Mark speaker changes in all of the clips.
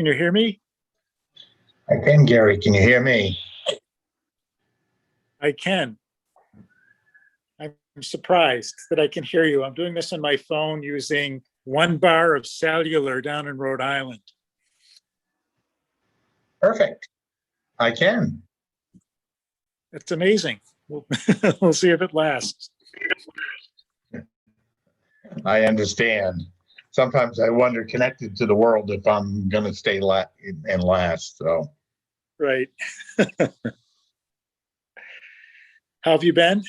Speaker 1: Can you hear me?
Speaker 2: I can, Gary. Can you hear me?
Speaker 1: I can. I'm surprised that I can hear you. I'm doing this on my phone using 1 bar of cellular down in Rhode Island.
Speaker 2: Perfect. I can.
Speaker 1: It's amazing. We'll see if it lasts.
Speaker 2: I understand. Sometimes I wonder, connected to the world, if I'm going to stay and last. So,
Speaker 1: Right. How have you been?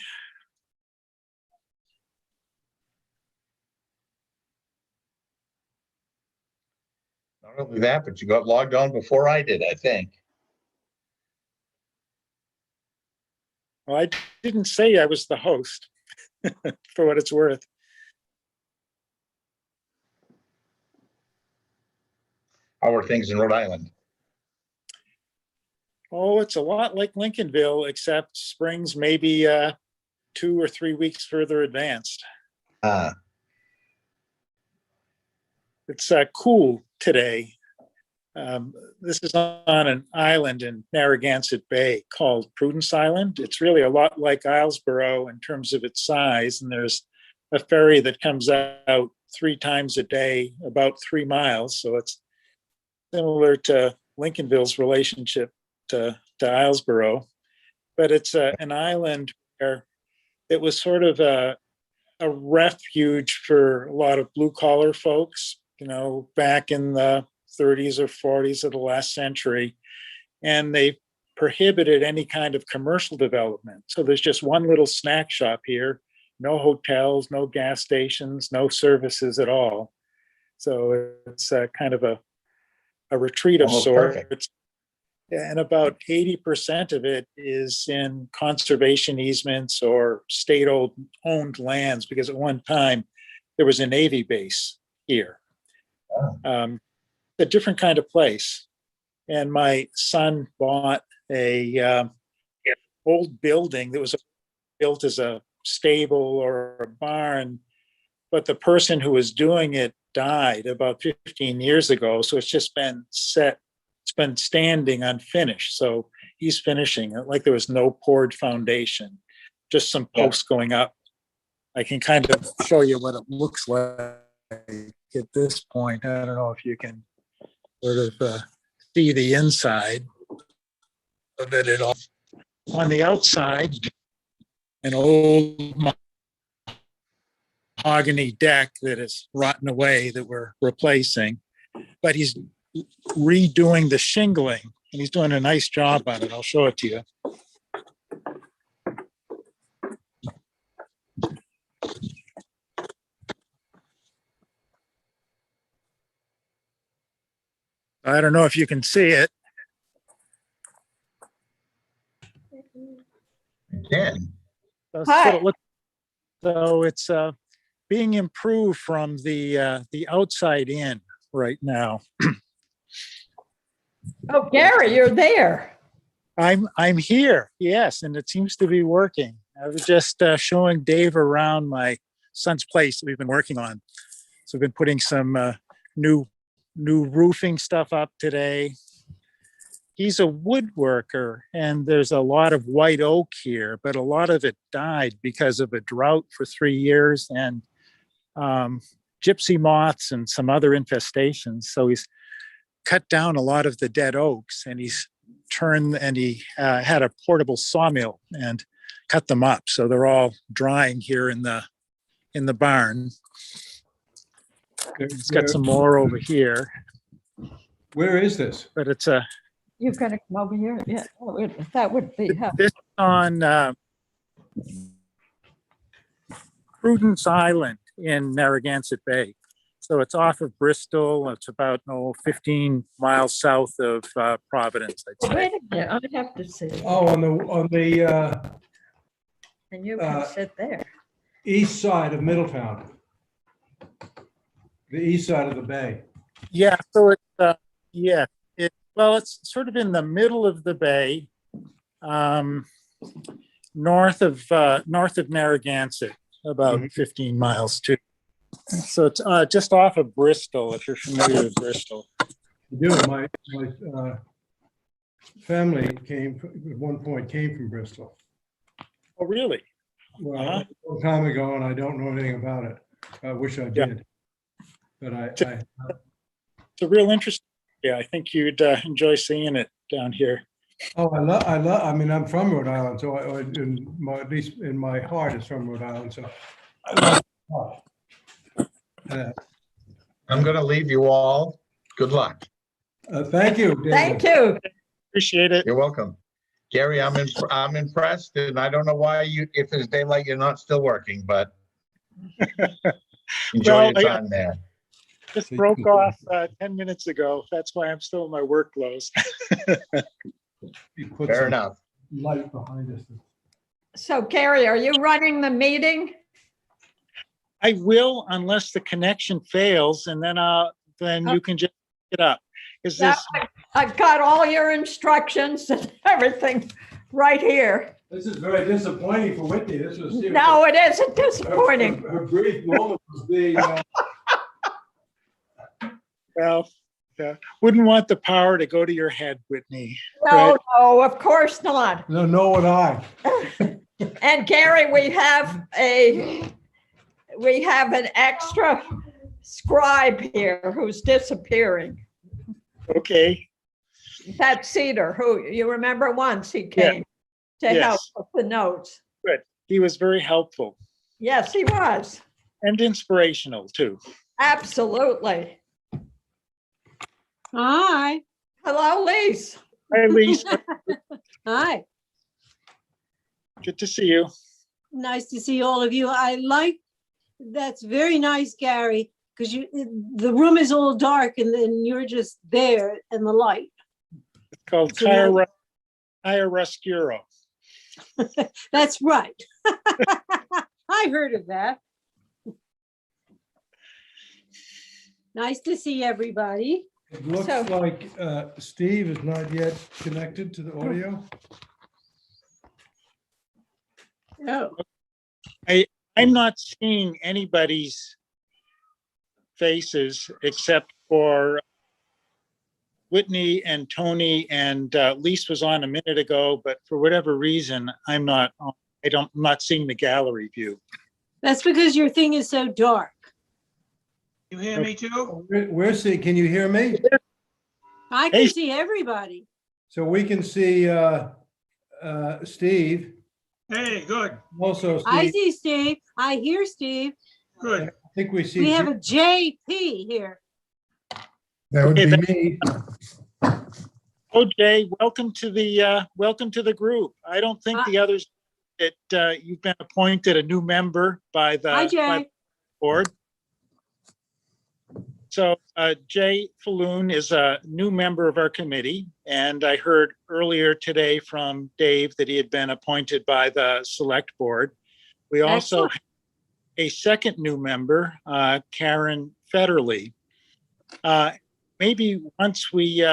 Speaker 2: not only that, but you got logged on before I did, I think.
Speaker 1: Well, I didn't say I was the host, for what it's worth.
Speaker 2: How are things in Rhode Island?
Speaker 1: Oh, it's a lot like Lincolnville, except spring's maybe 2 or 3 weeks further advanced.
Speaker 2: Ah,
Speaker 1: It's cool today. This is on an island in Narragansett Bay called Prudence Island. It's really a lot like Islesboro in terms of its size, and there's a ferry that comes out 3 times a day, about 3 miles. So it's similar to Lincolnville's relationship to Islesboro, but it's an island where it was sort of a refuge for a lot of blue collar folks, back in the 30s or 40s of the last century. And they prohibited any kind of commercial development. So there's just one little snack shop here, no hotels, no gas stations, no services at all. So it's kind of a retreat of
Speaker 2: almost
Speaker 1: sorts.
Speaker 2: perfect.
Speaker 1: And about 80% of it is in conservation easements or state-owned lands, because at one time there was a Navy base here.
Speaker 2: Oh.
Speaker 1: A different kind of place. And my son bought a old building that was built as a stable or a barn, but the person who was doing it died about 15 years ago. So it's just been set. It's been standing unfinished. So he's finishing it like there was no poured foundation, just some posts going up. I can kind of show you what it looks like at this point. I don't know if you can sort of see the inside of it at all. On the outside, an old mahogany deck that is rotten away that we're replacing, but he's redoing the shingling and he's doing a nice job on it. I'll show it to you. I don't know if you can see it.
Speaker 2: Again.
Speaker 1: That's what it looks. So it's being improved from the outside in right now.
Speaker 3: Oh, Gary, you're there.
Speaker 1: I'm here, yes, and it seems to be working. I was just showing Dave around my son's place that we've been working on. So we've been putting some new roofing stuff up today. He's a woodworker, and there's a lot of white oak here, but a lot of it died because of a drought for 3 years and gypsy moths and some other infestations. So he's cut down a lot of the dead oaks, and he had a portable sawmill and cut them up. So they're all drying here in the barn. It's got some more over here.
Speaker 4: Where is this?
Speaker 1: But it's
Speaker 3: You've got to come over here. Yeah, that would be helpful.
Speaker 1: this on Prudence Island in Narragansett Bay. So it's off of Bristol. It's about 15 miles south of Providence, I'd say.
Speaker 3: Wait a minute, I have to see.
Speaker 4: Oh, on the
Speaker 3: And you can sit there.
Speaker 4: east side of Middletown. The east side of the bay.
Speaker 1: Yeah, so it's it's sort of in the middle of the bay, north of Narragansett, about 15 miles too. So it's just off of Bristol, if you're familiar with Bristol.
Speaker 4: do. My family at one point came from Bristol.
Speaker 1: Oh, really?
Speaker 4: Well,
Speaker 1: Uh-huh.
Speaker 4: a long time ago, and I don't know anything about it. I wish I
Speaker 1: Yeah.
Speaker 4: did. But I
Speaker 1: It's a real interest. Yeah, I think you'd enjoy seeing it down here.
Speaker 4: I mean, I'm from Rhode Island, so at least in my heart, it's from Rhode Island, so I love it.
Speaker 2: I'm gonna leave you all. Good luck.
Speaker 4: Thank you, David.
Speaker 3: Thank you.
Speaker 1: Appreciate it.
Speaker 2: You're welcome. Gary, I'm impressed, and I don't know why if it's daylight, you're not still working, but enjoy
Speaker 1: Well,
Speaker 2: your time there.
Speaker 1: Just broke off 10 minutes ago. That's why I'm still in my work clothes.
Speaker 4: You put
Speaker 2: Fair
Speaker 4: some
Speaker 2: enough.
Speaker 4: light behind us.
Speaker 3: So Gary, are you running the meeting?
Speaker 1: I will unless the connection fails, and then you can just pick it up. Is
Speaker 3: Yeah,
Speaker 1: this
Speaker 3: I've got all your instructions and everything right here.
Speaker 4: This is very disappointing for Whitney. This was.
Speaker 3: No, it isn't disappointing.
Speaker 4: Her brief moment was being.
Speaker 1: well? Wouldn't want the power to go to your head, Whitney.
Speaker 3: No,
Speaker 1: right?
Speaker 3: no, of course not.
Speaker 4: No, would I.
Speaker 3: And Gary, we have an extra scribe here who's disappearing.
Speaker 1: Okay.
Speaker 3: That's Cedar, who you remember once he came to help
Speaker 1: Yes.
Speaker 3: with the notes.
Speaker 1: He was very helpful
Speaker 3: Yes, he was.
Speaker 1: and inspirational too.
Speaker 3: Absolutely.
Speaker 5: Hi.
Speaker 3: Hello, Lise.
Speaker 1: Hi, Lisa.
Speaker 5: Hi.
Speaker 1: Good to see you.
Speaker 5: Nice to see all of you. That's very nice, Gary, because the room is all dark and then you're just there in the light.
Speaker 1: It's called
Speaker 5: So
Speaker 1: chiaroscuro.
Speaker 5: That's right. I heard of that. Nice to see everybody.
Speaker 4: It looks
Speaker 3: So-
Speaker 4: like Steve is not yet connected to the audio.
Speaker 5: Oh,
Speaker 1: I'm not seeing anybody's faces except for Whitney and Tony, and Lise was on a minute ago, but for whatever reason, I'm not seeing the gallery view.
Speaker 5: that's because your thing is so dark.
Speaker 6: You hear me too?
Speaker 4: We're seeing, can you hear me?
Speaker 5: I
Speaker 1: Hey.
Speaker 5: can see everybody.
Speaker 4: So we can see Steve.
Speaker 6: Hey, good,
Speaker 4: Also,
Speaker 5: I
Speaker 4: Steve,
Speaker 5: see Steve. I hear Steve.
Speaker 6: good.
Speaker 4: I think we see.
Speaker 5: We have a JP here.
Speaker 4: That would
Speaker 1: Okay,
Speaker 4: be me.
Speaker 1: Oh, Jay, welcome to the group. I don't think the others that you've been appointed a new member by
Speaker 5: Hi,
Speaker 1: the
Speaker 5: Jay.
Speaker 1: board. So Jay Falloon is a new member of our committee, and I heard earlier today from Dave that he had been appointed by the select board. We also
Speaker 5: Excellent.
Speaker 1: have a second new member, Karen Federley. Maybe once we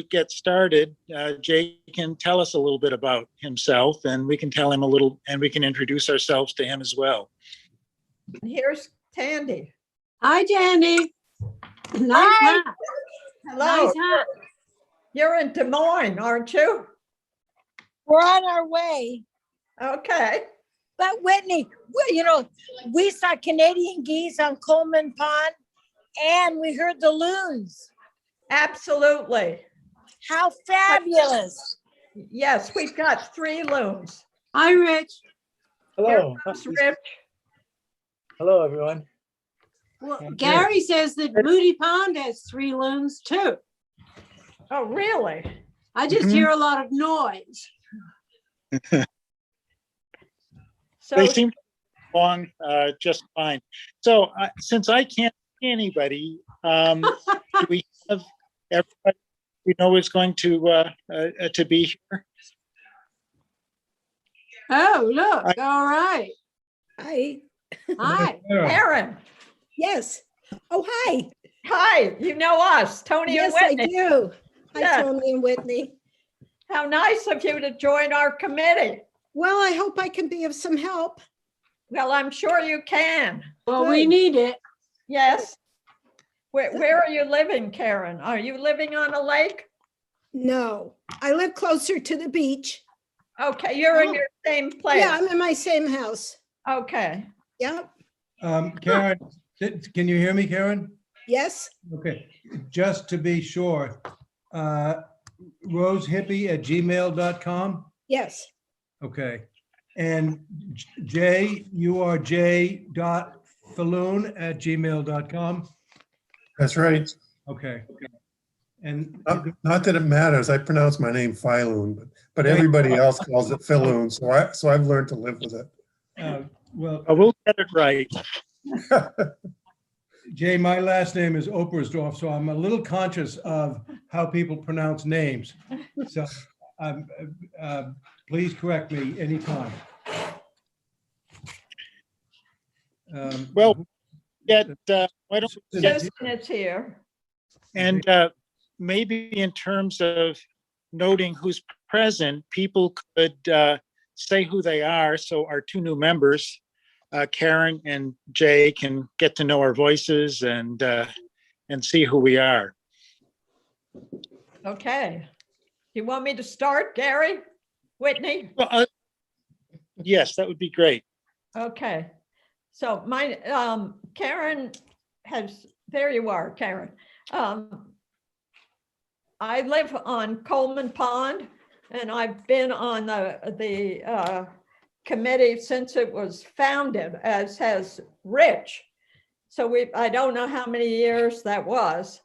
Speaker 1: get started, Jay can tell us a little bit about himself, and we can tell him a little, and we can introduce ourselves to him as well.
Speaker 3: Here's Tandy.
Speaker 5: Hi, Dandy. Nice hat.
Speaker 3: Hello.
Speaker 5: Nice hat.
Speaker 3: You're in Des Moines, aren't you?
Speaker 7: We're on our way.
Speaker 3: Okay.
Speaker 7: But Whitney, we saw Canadian geese on Coleman Pond and we heard the loons.
Speaker 3: Absolutely.
Speaker 7: How fabulous.
Speaker 3: Yes, we've got 3 loons.
Speaker 5: Hi, Rich.
Speaker 3: Here
Speaker 8: Hello.
Speaker 3: comes Rich.
Speaker 8: Hello, everyone.
Speaker 5: Well, Gary says that Moody Pond has 3 loons too.
Speaker 3: Oh, really?
Speaker 5: I just
Speaker 1: Mhm.
Speaker 5: hear a lot of noise.
Speaker 3: So
Speaker 1: They seem to get along just fine. So since I can't see anybody, do we have everybody we know is going to be here?
Speaker 5: Oh, look. All right.
Speaker 7: Hi.
Speaker 5: Hi.
Speaker 3: Aaron,
Speaker 7: Yes. Oh, hi.
Speaker 3: hi, you know us, Tony and
Speaker 7: Yes, I
Speaker 3: Whitney.
Speaker 7: do. Hi,
Speaker 3: Yeah.
Speaker 7: Tony and Whitney.
Speaker 3: How nice of you to join our committee.
Speaker 7: Well, I hope I can be of some help.
Speaker 3: Well, I'm sure you can.
Speaker 5: Well, we
Speaker 7: Good.
Speaker 5: need it.
Speaker 3: Yes. Where are you living, Karen? Are you living on a lake?
Speaker 9: No, I live closer to the beach.
Speaker 3: Okay, you're in
Speaker 5: Oh.
Speaker 3: your same place.
Speaker 9: Yeah, I'm in my same house.
Speaker 3: Okay.
Speaker 9: Yep,
Speaker 4: Karen, can you hear me, Karen?
Speaker 9: yes,
Speaker 4: Okay, just to be sure, rosehippie@gmail.com?
Speaker 9: yes,
Speaker 4: Okay. And Jay, you are j.falloon@gmail.com?
Speaker 10: That's right.
Speaker 4: Okay. And
Speaker 10: Not that it matters. I pronounce my name Filoon, but
Speaker 4: Right.
Speaker 10: everybody else calls it Filoon. So I've learned to live with it.
Speaker 4: well,
Speaker 1: We'll get it right.
Speaker 4: Jay, my last name is Opersdorf, so I'm a little conscious of how people pronounce names. So please correct me anytime.
Speaker 1: Well, why don't we get,
Speaker 3: Susan is here.
Speaker 1: and maybe in terms of noting who's present, people could say who they are. So our two new members, Karen and Jay, can get to know our voices and see who we are.
Speaker 3: Okay. You want me to start, Gary? Whitney?
Speaker 1: Well, yes, that would be great.
Speaker 3: Okay. So my, Karen has, there you are, Karen. I live on Coleman Pond, and I've been on the committee since it was founded, as has Rich. So I don't know how many years that was,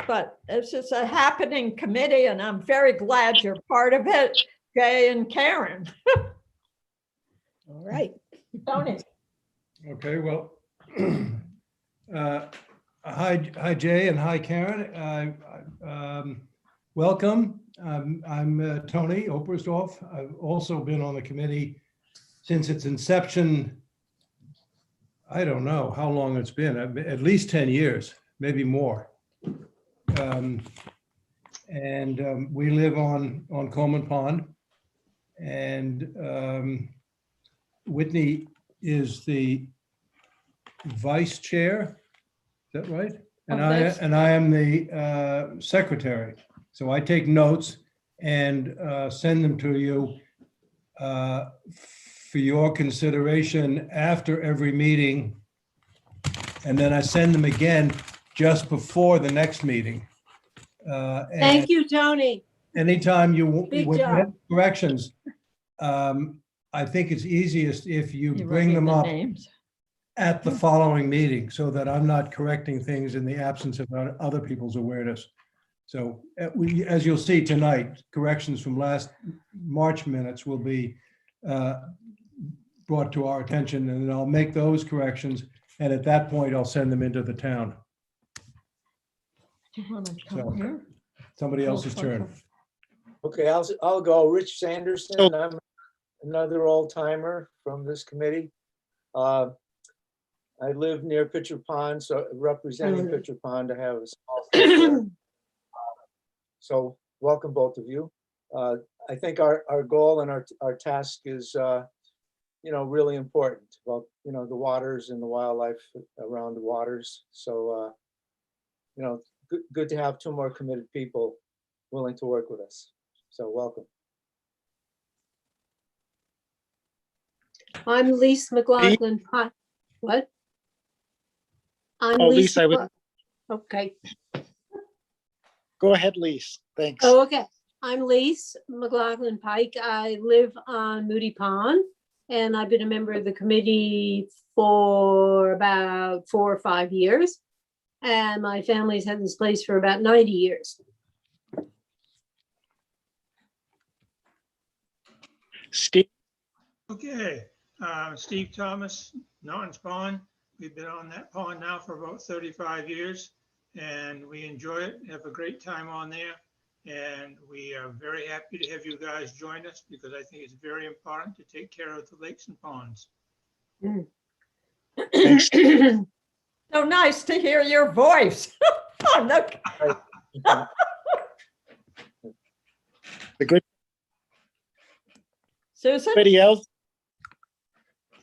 Speaker 3: but it's just a happening committee, and I'm very glad you're part of it, Jay and Karen.
Speaker 9: all right.
Speaker 3: Tony.
Speaker 4: Okay, well, hi, Jay, and hi, Karen. Welcome. I'm Tony Opersdorf. I've also been on the committee since its inception. I don't know how long it's been, at least 10 years, maybe more. We live on Coleman Pond, and Whitney is the vice chair. Is that right? And I am the secretary. So I take notes and send them to you for your consideration after every meeting. And then I send them again just before the next meeting.
Speaker 5: Thank you, Tony.
Speaker 4: Anytime you
Speaker 5: Big
Speaker 4: when you
Speaker 5: job.
Speaker 4: have corrections, I think it's easiest if you
Speaker 3: You
Speaker 4: bring
Speaker 3: write
Speaker 4: them
Speaker 3: the
Speaker 4: up
Speaker 3: names.
Speaker 4: at the following meeting so that I'm not correcting things in the absence of other people's awareness. So as you'll see tonight, corrections from last March minutes will be brought to our attention, and then I'll make those corrections. And at that point, I'll send them into the town.
Speaker 3: Do you want to
Speaker 4: So-
Speaker 3: come here?
Speaker 4: Somebody else's turn.
Speaker 8: Okay, I'll go. Rich Sanderson.
Speaker 1: So-
Speaker 8: I'm another old timer from this committee. I live near Pitcher Pond, so representing Pitcher Pond, I have a small. there. So welcome, both of you. I think our goal and our task is, really important about, the waters and the wildlife around the waters. So, good to have two more committed people willing to work with us. So welcome.
Speaker 5: I'm Lise McLaughlin. Hi. What? I'm
Speaker 1: Oh, Lise, I would-
Speaker 5: McLaughlin. Okay.
Speaker 1: Go ahead, Lise. Thanks.
Speaker 5: Oh, okay. I'm Lise McLaughlin Pike. I live on Moody Pond, and I've been a member of the committee for about 4 or 5 years. And my family's had this place for about 90 years.
Speaker 1: Steve,
Speaker 6: Okay, Steve Thomas, Norton's Pond. We've been on that pond now for about 35 years, and we enjoy it, have a great time on there. And we are very happy to have you guys join us because I think it's very important to take care of the lakes and ponds.
Speaker 1: thanks.
Speaker 3: So nice to hear your voice. Oh, look.
Speaker 1: The good
Speaker 3: Susan?
Speaker 1: video.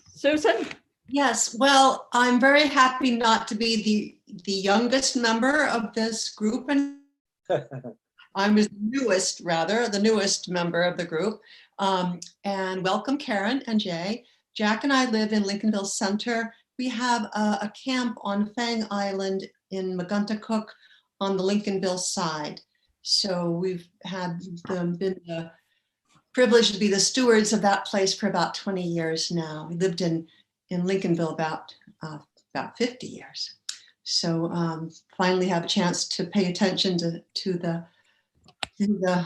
Speaker 3: Susan?
Speaker 11: Yes, well, I'm very happy not to be the the youngest member of this group, and I'm the newest member of the group. And welcome Karen and Jay. Jack and I live in Lincolnville Center. We have a camp on Fang Island in Maguntacook on the Lincolnville side. So we've been the privileged to be the stewards of that place for about 20 years now. We lived in Lincolnville about 50 years. So finally have a chance to pay attention to the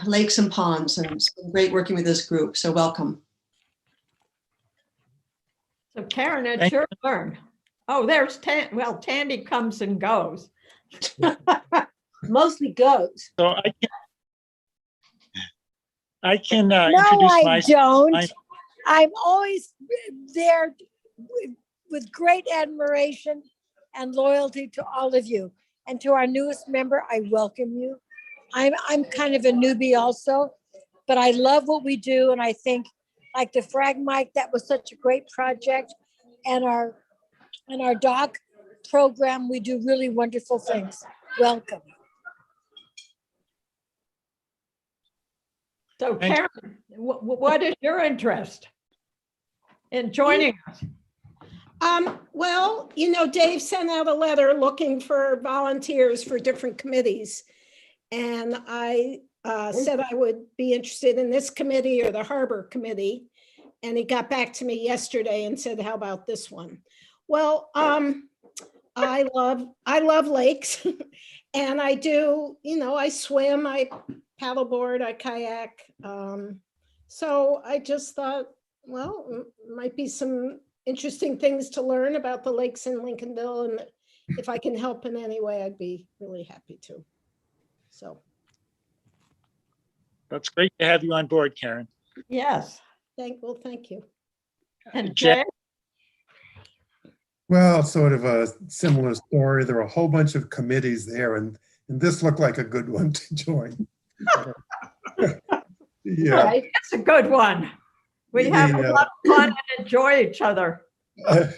Speaker 11: lakes and ponds, and it's been great working with this group. So welcome.
Speaker 3: So Karen, it's your turn. Oh, there's Tandy comes and goes.
Speaker 5: Mostly goes.
Speaker 1: So I can
Speaker 7: No,
Speaker 1: introduce
Speaker 7: I
Speaker 1: myself.
Speaker 7: don't. I'm always there with great admiration and loyalty to all of you. And to our newest member, I welcome you. I'm kind of a newbie also, but I love what we do. And I think like the Frag Mike, that was such a great project. And our doc program, we do really wonderful things. Welcome.
Speaker 3: So Karen, what is your interest in joining us?
Speaker 9: Well, Dave sent out a letter looking for volunteers for different committees. And I said I would be interested in this committee or the Harbor Committee. And he got back to me yesterday and said, how about this one? Well, I love lakes and I do, I swim, I paddleboard, I kayak. So I just thought, well, might be some interesting things to learn about the lakes in Lincolnville. And if I can help in any way, I'd be really happy to. So.
Speaker 1: That's great to have you on board, Karen.
Speaker 3: Yes.
Speaker 9: Thank you.
Speaker 3: And
Speaker 1: Jack?
Speaker 3: Jay?
Speaker 10: Well, sort of a similar story. There were a whole bunch of committees there, and this looked like a good one to join. Yeah.
Speaker 3: Right, it's a good one. We have a lot of fun and enjoy each other.
Speaker 10: I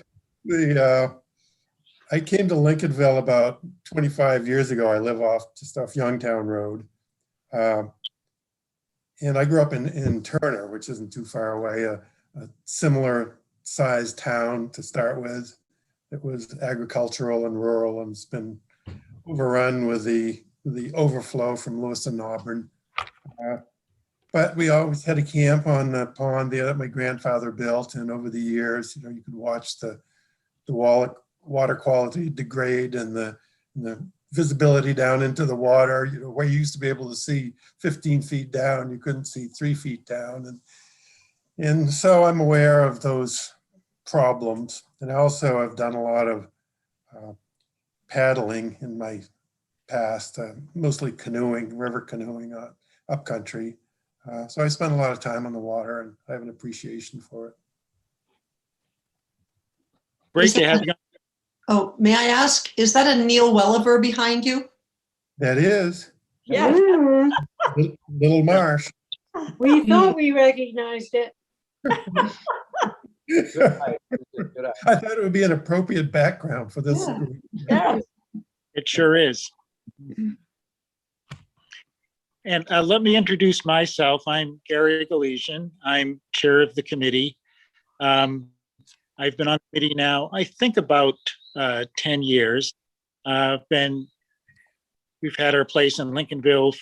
Speaker 10: came to Lincolnville about 25 years ago. I live just off Youngtown Road. And I grew up in Turner, which isn't too far away, a similar sized town to start with. It was agricultural and rural, and it's been overrun with the overflow from Lewis and Auburn. But we always had a camp on the pond there that my grandfather built, and over the years, you could watch the water quality degrade and the visibility down into the water. Where you used to be able to see 15 feet down, you couldn't see 3 feet down, and so I'm aware of those problems. And I also have done a lot of paddling in my past, mostly canoeing, river canoeing, upcountry. So I spend a lot of time on the water, and I have an appreciation for it.
Speaker 1: Great to have you.
Speaker 11: Oh, may I ask, is that a Neil Welliver behind you?
Speaker 10: That is.
Speaker 3: Yeah.
Speaker 10: Little Marsh.
Speaker 5: We thought we recognized it.
Speaker 10: I thought it would be an appropriate background for this.
Speaker 3: Yeah.
Speaker 1: It sure is. And let me introduce myself. I'm Gary Galesian. I'm chair of the committee. I've been on the committee now, I think about 10 years. We've had our place in Lincolnville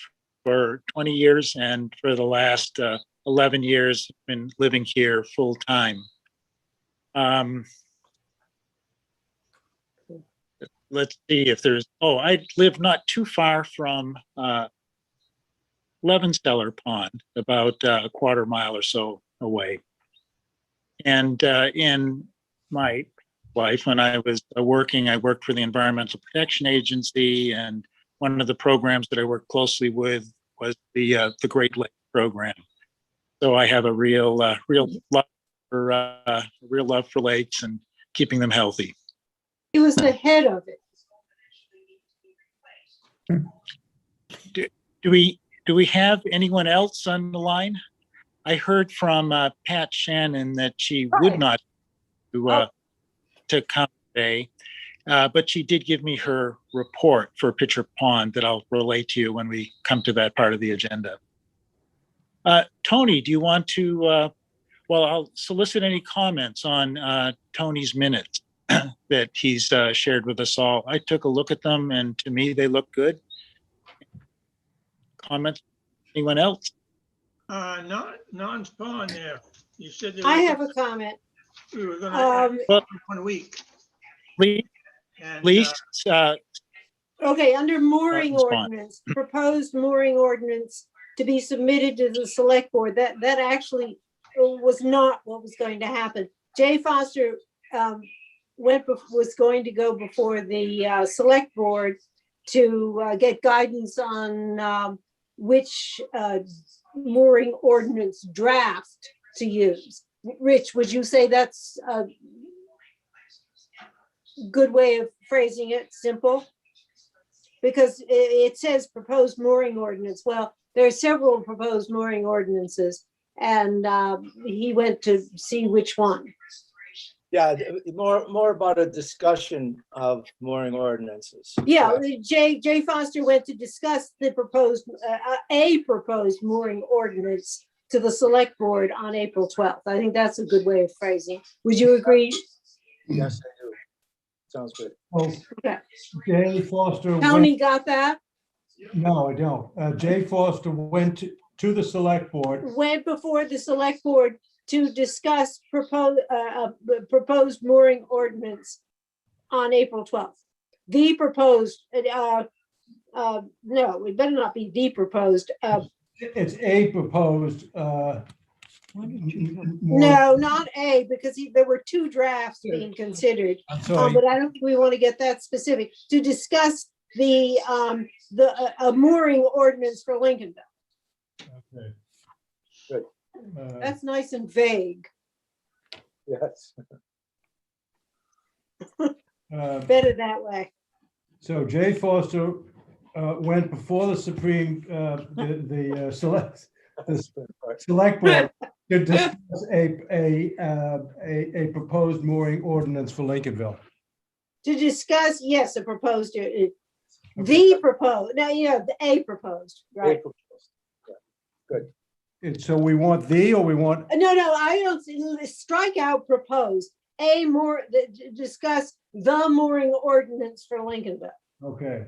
Speaker 1: for 20 years, and for the last 11 years, been living here full time. Let's see if there's, I live not too far from Levensteller Pond, about a quarter mile or so away. And in my life, when I was working, I worked for the Environmental Protection Agency, and one of the programs that I worked closely with was the Great Lakes program. So I have a real love for lakes and keeping them healthy.
Speaker 5: He was the head of it.
Speaker 1: Do we have anyone else on the line? I heard from Pat Shannon that she would not to come today. But she did give me her report for Pitcher Pond that I'll relay to you when we come to that part of the agenda. Tony, do you want to, well, I'll solicit any comments on Tony's minutes that he's shared with us all. I took a look at them and to me, they look good. Comments? Anyone else?
Speaker 6: Non-spawn there. You said that
Speaker 5: I have a comment.
Speaker 6: we were gonna
Speaker 1: Well,
Speaker 6: 1 week.
Speaker 1: Please,
Speaker 6: And
Speaker 1: please,
Speaker 5: Okay, under mooring
Speaker 1: Spawn.
Speaker 5: ordinance, proposed mooring ordinance to be submitted to the select board, that actually was not what was going to happen. Jay Foster was going to go before the select board to get guidance on which mooring ordinance draft to use. Rich, would you say that's a good way of phrasing it, simple? Because it says proposed mooring ordinance. Well, there are several proposed mooring ordinances, and he went to see which one.
Speaker 8: Yeah, more about a discussion of mooring ordinances.
Speaker 5: Yeah, Jay Foster went to discuss the proposed, a proposed mooring ordinance to the select board on April 12th. I think that's a good way of phrasing. Would you agree?
Speaker 8: Yes, I do. Sounds good.
Speaker 4: Oh,
Speaker 5: Okay.
Speaker 4: Jay Foster.
Speaker 5: Tony got that?
Speaker 4: No, I don't. Jay Foster went to the select board.
Speaker 5: Went before the select board to discuss proposed mooring ordinance on April 12th. The proposed, no, it better not be the proposed.
Speaker 4: It's a proposed.
Speaker 5: No, not A, because there were two drafts being considered.
Speaker 4: I'm sorry.
Speaker 5: But I don't think we want to get that specific, to discuss the mooring ordinance for Lincolnville.
Speaker 4: Okay.
Speaker 8: Good.
Speaker 5: That's nice and vague.
Speaker 8: Yes.
Speaker 5: Better that way.
Speaker 4: So Jay Foster went before the Supreme, select board to discuss a proposed mooring ordinance for Lincolnville.
Speaker 5: To discuss, yes, a proposed, the proposed, now, yeah, the A proposed, right?
Speaker 8: Good.
Speaker 4: And so we want the, or we want,
Speaker 5: No, I don't, strike out proposed, discuss the mooring ordinance for Lincolnville,
Speaker 4: okay,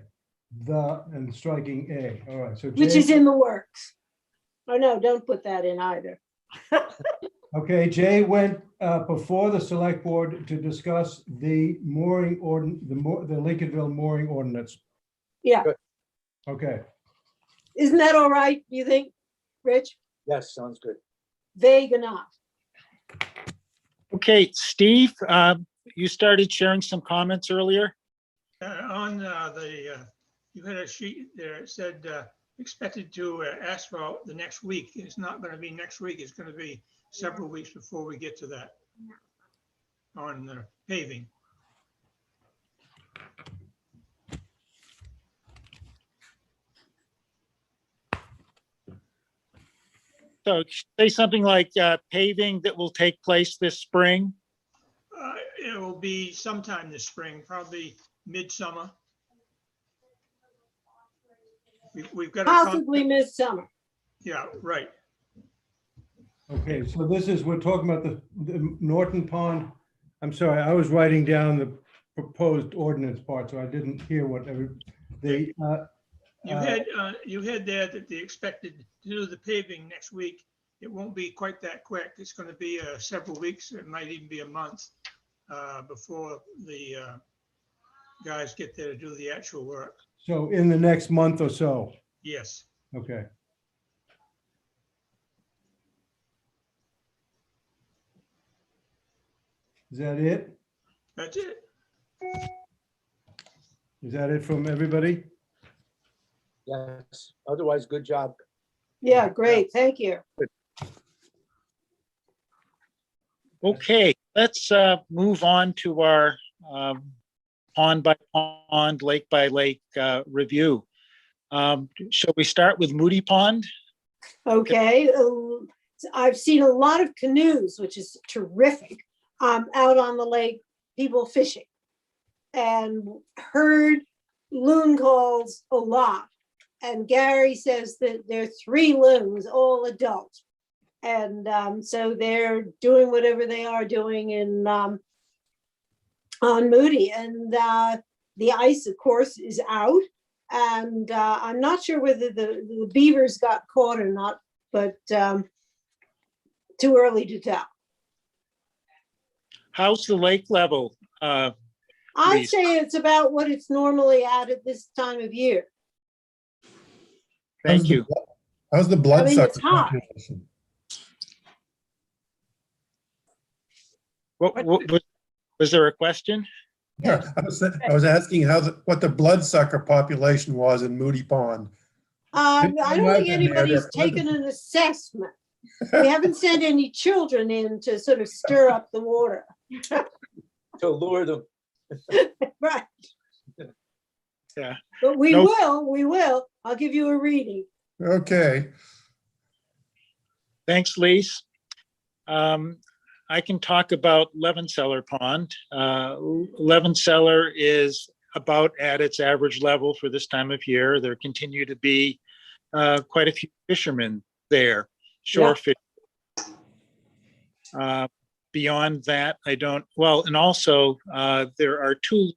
Speaker 4: and striking A, all right, so.
Speaker 5: which
Speaker 4: Jay-
Speaker 5: is in the works. Oh, no, don't put that in either.
Speaker 4: Okay, Jay went before the select board to discuss the mooring the Lincolnville mooring ordinance.
Speaker 5: Yeah,
Speaker 8: Good.
Speaker 4: Okay,
Speaker 5: isn't that all right, you think, Rich?
Speaker 8: Yes, sounds good.
Speaker 5: Vague enough.
Speaker 1: okay, Steve, you started sharing some comments earlier.
Speaker 6: On you had a sheet there, it said expected to asphalt the next week. It's not going to be next week. It's going to be several weeks before we get to that on the paving.
Speaker 1: So say something like paving that will take place this spring.
Speaker 6: It will be sometime this spring, probably midsummer. We've got
Speaker 5: Possibly midsummer.
Speaker 6: Yeah, right.
Speaker 4: okay, so this is, we're talking about the Norton Pond. I'm sorry, I was writing down the proposed ordinance part, so I didn't hear what
Speaker 6: You had there that they expected to do the paving next week. It won't be quite that quick. It's going to be several weeks. It might even be a month before the guys get there to do the actual work.
Speaker 4: so in the next month or so,
Speaker 6: Yes.
Speaker 4: okay. Is that it?
Speaker 6: That's it.
Speaker 4: Is that it from everybody?
Speaker 8: Yes, otherwise, good job.
Speaker 5: Yeah, great, thank you.
Speaker 1: Okay, let's move on to our pond by pond, lake by lake review. Shall we start with Moody Pond?
Speaker 5: Okay, I've seen a lot of canoes, which is terrific, out on the lake, people fishing. and heard loon calls a lot. And Gary says that there are 3 loons, all adults. And so they're doing whatever they are doing in on Moody. And the ice, of course, is out. And I'm not sure whether the beavers got caught or not, but too early to tell.
Speaker 1: How's the lake level?
Speaker 5: I'd
Speaker 1: Please.
Speaker 5: say it's about what it's normally at this time of year.
Speaker 1: Thank you.
Speaker 10: How's the
Speaker 5: I
Speaker 10: blood
Speaker 5: mean, it's
Speaker 10: sucker
Speaker 5: hot.
Speaker 10: population?
Speaker 1: Was there a question?
Speaker 10: Yeah, I was asking what the bloodsucker population was in Moody Pond.
Speaker 5: I
Speaker 10: I've
Speaker 5: don't think
Speaker 10: been there,
Speaker 5: anybody's
Speaker 10: they're
Speaker 5: taken
Speaker 10: pleasant.
Speaker 5: an assessment. We haven't sent any children in to sort of stir up the water.
Speaker 8: To lure them.
Speaker 5: Right.
Speaker 1: Yeah.
Speaker 5: But we
Speaker 1: No.
Speaker 5: will. I'll give you a reading.
Speaker 10: Okay,
Speaker 1: Thanks, Lise. I can talk about Levenseller Pond. Levenseller is about at its average level for this time of year. There continue to be quite a few fishermen there, shore fish. Beyond that, and also there are 2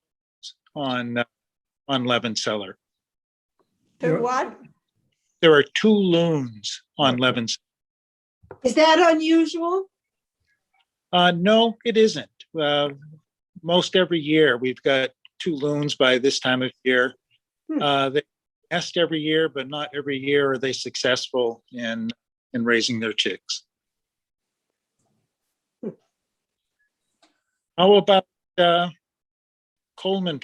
Speaker 1: on Levenseller.
Speaker 3: To what?
Speaker 1: There are 2 loons on Levenseller.
Speaker 5: Is that unusual?
Speaker 1: No, it isn't. Most every year we've got 2 loons by this time of year. They nest every year, but not every year are they successful in raising their chicks. How about Coleman?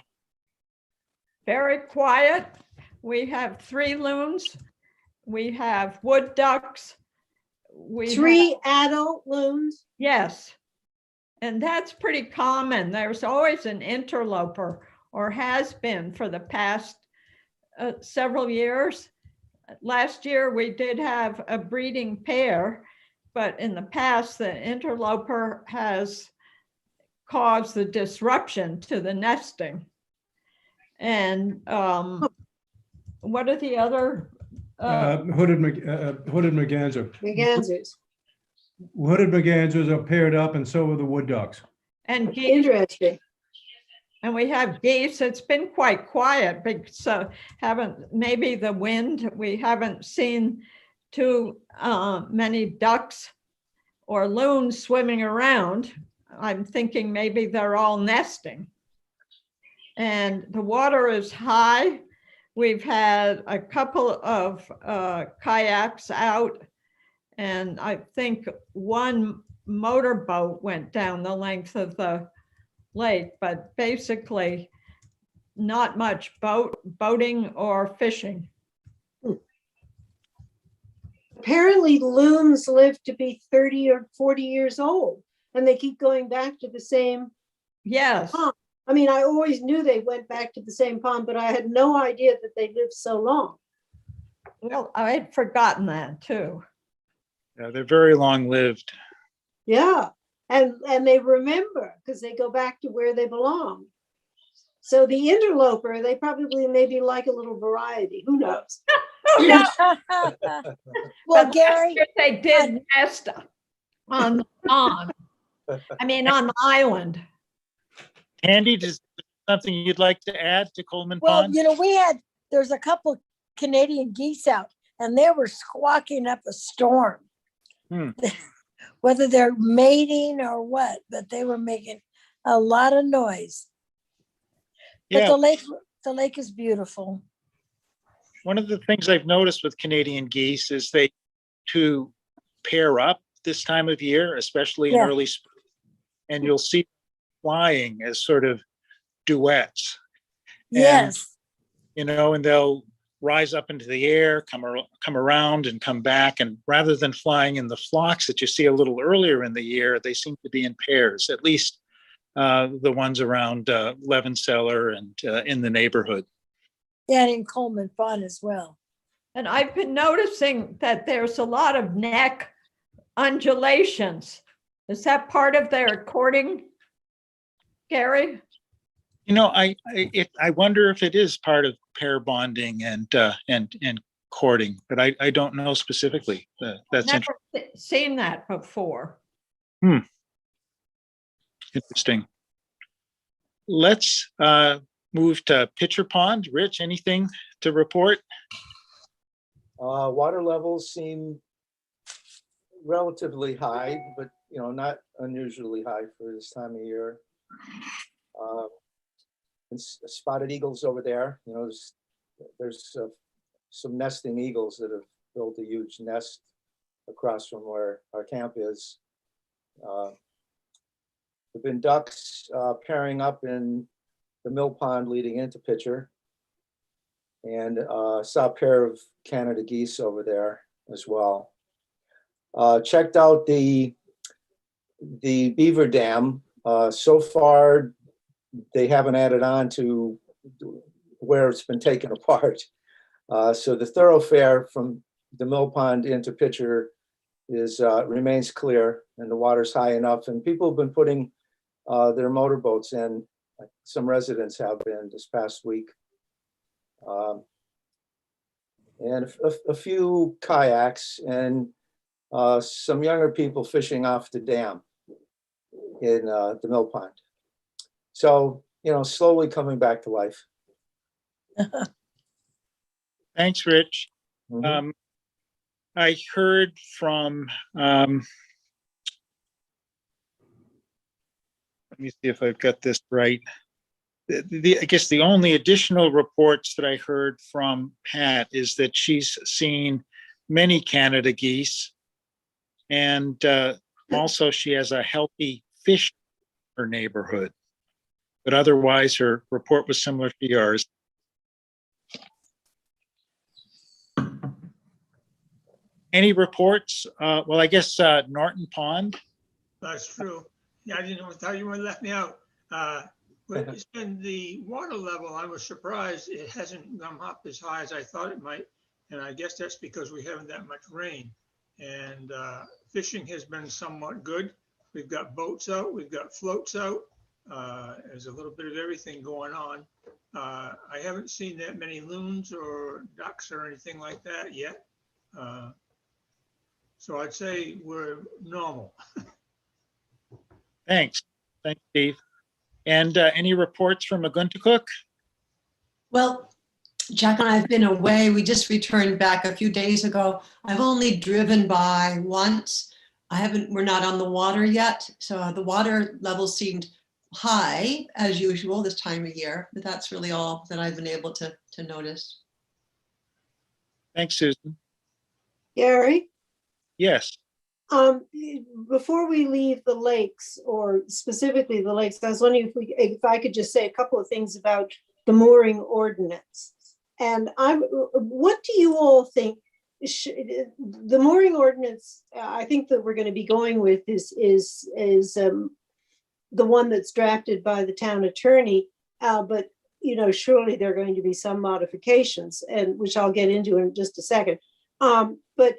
Speaker 3: Very quiet. We have 3 loons. We have wood ducks. We
Speaker 5: 3 adult loons.
Speaker 3: Yes. And that's pretty common. There's always an interloper, or has been for the past several years. Last year, we did have a breeding pair, but in the past, the interloper has caused the disruption to the nesting. And what are the other?
Speaker 4: Hooded merganser.
Speaker 5: Mergansers.
Speaker 4: Hooded mergansers are paired up, and so are the wood ducks.
Speaker 3: And geese.
Speaker 5: Interesting.
Speaker 3: And we have geese. It's been quite quiet because maybe the wind, we haven't seen too many ducks or loons swimming around. I'm thinking maybe they're all nesting. And the water is high. We've had a couple of kayaks out, and I think one motorboat went down the length of the lake, but basically not much boating or fishing.
Speaker 5: Apparently loons live to be 30 or 40 years old, and they keep going back to the same
Speaker 3: Yes.
Speaker 5: pond. I mean, I always knew they went back to the same pond, but I had no idea that they lived so long.
Speaker 3: Well, I had forgotten that too.
Speaker 1: Yeah, they're very long-lived.
Speaker 5: Yeah, and they remember because they go back to where they belong. So the interloper, they probably maybe like a little variety. Who knows?
Speaker 7: Well, Gary,
Speaker 3: They did nest on the pond. I mean, on the island.
Speaker 1: Andy, is there something you'd like to add to Coleman
Speaker 7: well,
Speaker 1: Pond?
Speaker 7: you know, there's a couple Canadian geese out, and they were squawking up a storm. Whether they're mating or what, but they were making a lot of noise. But
Speaker 1: Yeah.
Speaker 7: the lake is beautiful.
Speaker 1: One of the things I've noticed with Canadian geese is they to pair up this time of year, especially in
Speaker 7: Yeah.
Speaker 1: early spring, and you'll see flying as sort of duets.
Speaker 7: Yes.
Speaker 1: And they'll rise up into the air, come around and come back. And rather than flying in the flocks that you see a little earlier in the year, they seem to be in pairs, at least the ones around Levenseller and in the neighborhood.
Speaker 7: Yeah, and in Coleman Pond as well.
Speaker 3: And I've been noticing that there's a lot of neck undulations. Is that part of their courting, Gary?
Speaker 1: I wonder if it is part of pair bonding and courting, but I don't know specifically. That's
Speaker 3: Never seen that before.
Speaker 1: interesting. Let's move to Pitcher Pond. Rich, anything to report?
Speaker 8: Water levels seem relatively high, but not unusually high for this time of year. And spotted eagles over there. There's some nesting eagles that have built a huge nest across from where our camp is. There've been ducks pairing up in the mill pond leading into Pitcher, and saw a pair of Canada geese over there as well. Checked out the beaver dam. So far, they haven't added on to where it's been taken apart. So the thoroughfare from the mill pond into Pitcher remains clear, and the water's high enough. And people have been putting their motorboats in. Some residents have been this past week. And a few kayaks and some younger people fishing off the dam in the mill pond. So, slowly coming back to life.
Speaker 1: Thanks, Rich.
Speaker 8: Mhm.
Speaker 1: I heard from, let me see if I've got this right. I guess the only additional reports that I heard from Pat is that she's seen many Canada geese, and also she has a healthy fish in her neighborhood. But otherwise, her report was similar to yours. Any reports? Well, I guess Norton Pond.
Speaker 6: That's true. Yeah, I thought you would let me out. But it's been the water level, I was surprised it hasn't come up as high as I thought it might. And I guess that's because we haven't that much rain. And fishing has been somewhat good. We've got boats out, we've got floats out. There's a little bit of everything going on. I haven't seen that many loons or ducks or anything like that yet. So I'd say we're normal.
Speaker 1: Thanks, Steve. And any reports from Aguntakuk?
Speaker 11: Well, Jack and I have been away. We just returned back a few days ago. I've only driven by once. We're not on the water yet. So the water level seemed high as usual this time of year, but that's really all that I've been able to notice.
Speaker 1: Thanks, Susan.
Speaker 9: Gary?
Speaker 1: Yes.
Speaker 9: Before we leave the lakes, or specifically the lakes, I was wondering if I could just say a couple of things about the mooring ordinance. And what do you all think? The mooring ordinance, I think that we're going to be going with is the one that's drafted by the town attorney. But surely there are going to be some modifications, and which I'll get into in just a second. But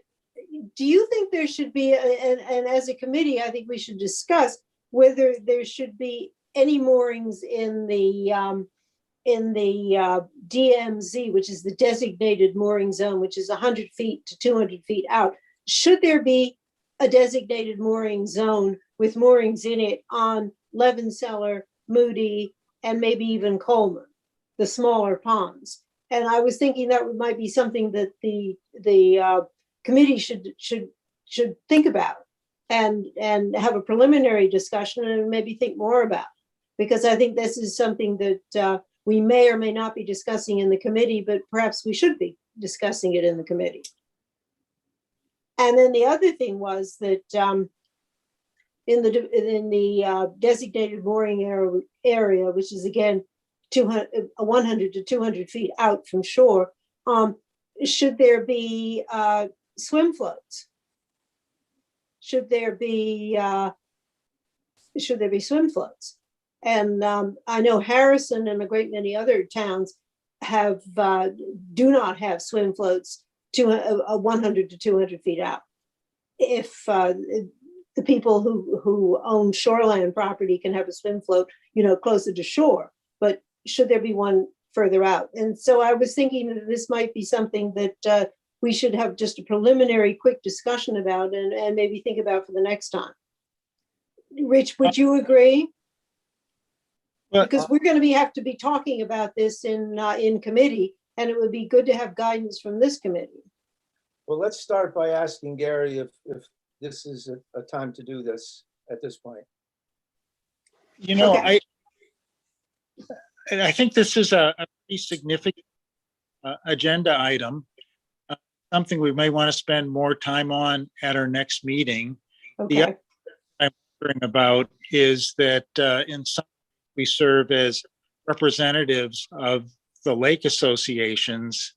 Speaker 9: do you think there should be, and as a committee, I think we should discuss whether there should be any moorings in the DMZ, which is the designated mooring zone, which is 100 feet to 200 feet out. Should there be a designated mooring zone with moorings in it on Levenseller, Moody, and maybe even Coleman, the smaller ponds? And I was thinking that might be something that the committee should think about and have a preliminary discussion and maybe think more about, because I think this is something that we may or may not be discussing in the committee, but perhaps we should be discussing it in the committee. And then the other thing was that in the designated mooring area, which is again 100 to 200 feet out from shore, should there be swim floats? Should there be swim floats? And I know Harrison and a great many other towns do not have swim floats to 100 to 200 feet out. If the people who own shoreline property can have a swim float, closer to shore,
Speaker 5: but should there be one further out? And so I was thinking that this might be something that we should have just a preliminary quick discussion about and maybe think about for the next time. Rich, would you agree?
Speaker 1: Well,
Speaker 5: Because we're going to have to be talking about this in committee, and it would be good to have guidance from this committee.
Speaker 8: Well, let's start by asking Gary if this is a time to do this at this point.
Speaker 1: you know,
Speaker 5: Okay.
Speaker 1: I think this is a pretty significant agenda item, something we may want to spend more time on at our next meeting.
Speaker 5: Okay.
Speaker 1: other I'm wondering about is that in some we serve as representatives of the lake associations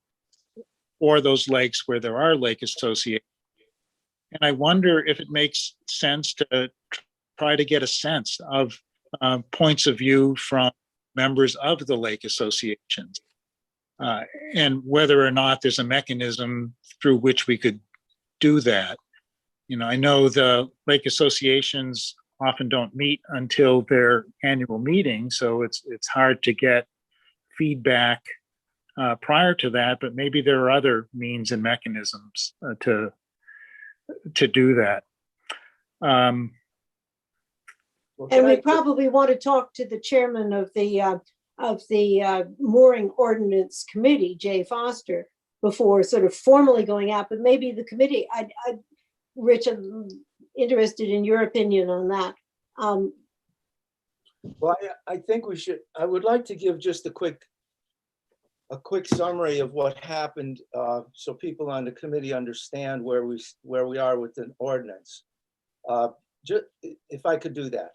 Speaker 1: or those lakes where there are lake associations. And I wonder if it makes sense to try to get a sense of points of view from members of the lake associations, and whether or not there's a mechanism through which we could do that. You know, I know the lake associations often don't meet until their annual meeting, so it's hard to get feedback prior to that, but maybe there are other means and mechanisms to do that.
Speaker 8: Well,
Speaker 5: And
Speaker 8: can
Speaker 5: we
Speaker 8: I-
Speaker 5: probably want to talk to the chairman of the mooring ordinance committee, Jay Foster, before sort of formally going out, but maybe the committee, Rich, I'm interested in your opinion on that.
Speaker 8: Well, I think I would like to give just a quick summary of what happened, so people on the committee understand where we are with the ordinance. Just if I could do that.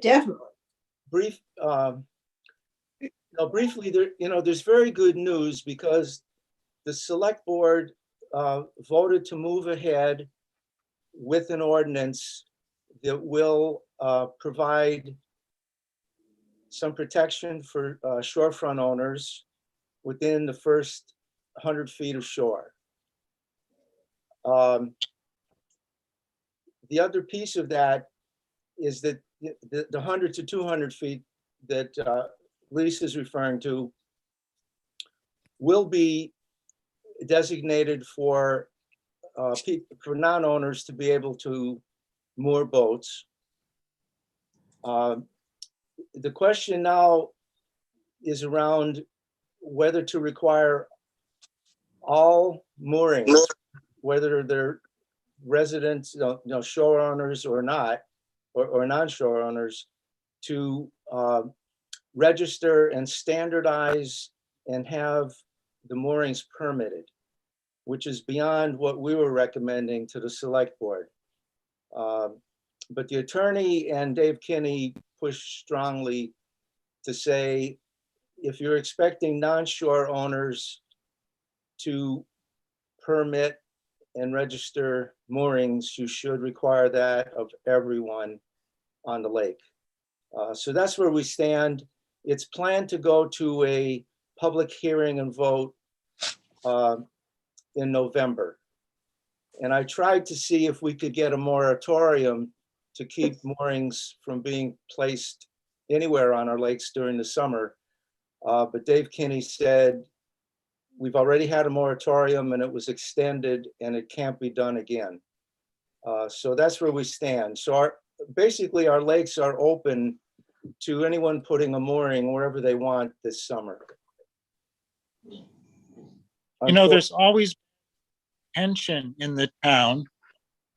Speaker 5: Definitely.
Speaker 8: Briefly, there's very good news because the select board voted to move ahead with an ordinance that will provide some protection for shorefront owners within the first 100 feet of shore. The other piece of that is that the 100 to 200 feet that Lisa is referring to will be designated for non-owners to be able to moor boats. The question now is around whether to require all moorings, whether they're residents, shore owners or not, or non-shore owners, to register and standardize and have the moorings permitted, which is beyond what we were recommending to the select board. But the attorney and Dave Kinney pushed strongly to say, if you're expecting non-shore owners to permit and register moorings, you should require that of everyone on the lake. So that's where we stand. It's planned to go to a public hearing and vote in November. And I tried to see if we could get a moratorium to keep moorings from being placed anywhere on our lakes during the summer. But Dave Kinney said, we've already had a moratorium and it was extended and it can't be done again. So that's where we stand. So basically our lakes are open to anyone putting a mooring wherever they want this summer.
Speaker 1: You know, there's always tension in the town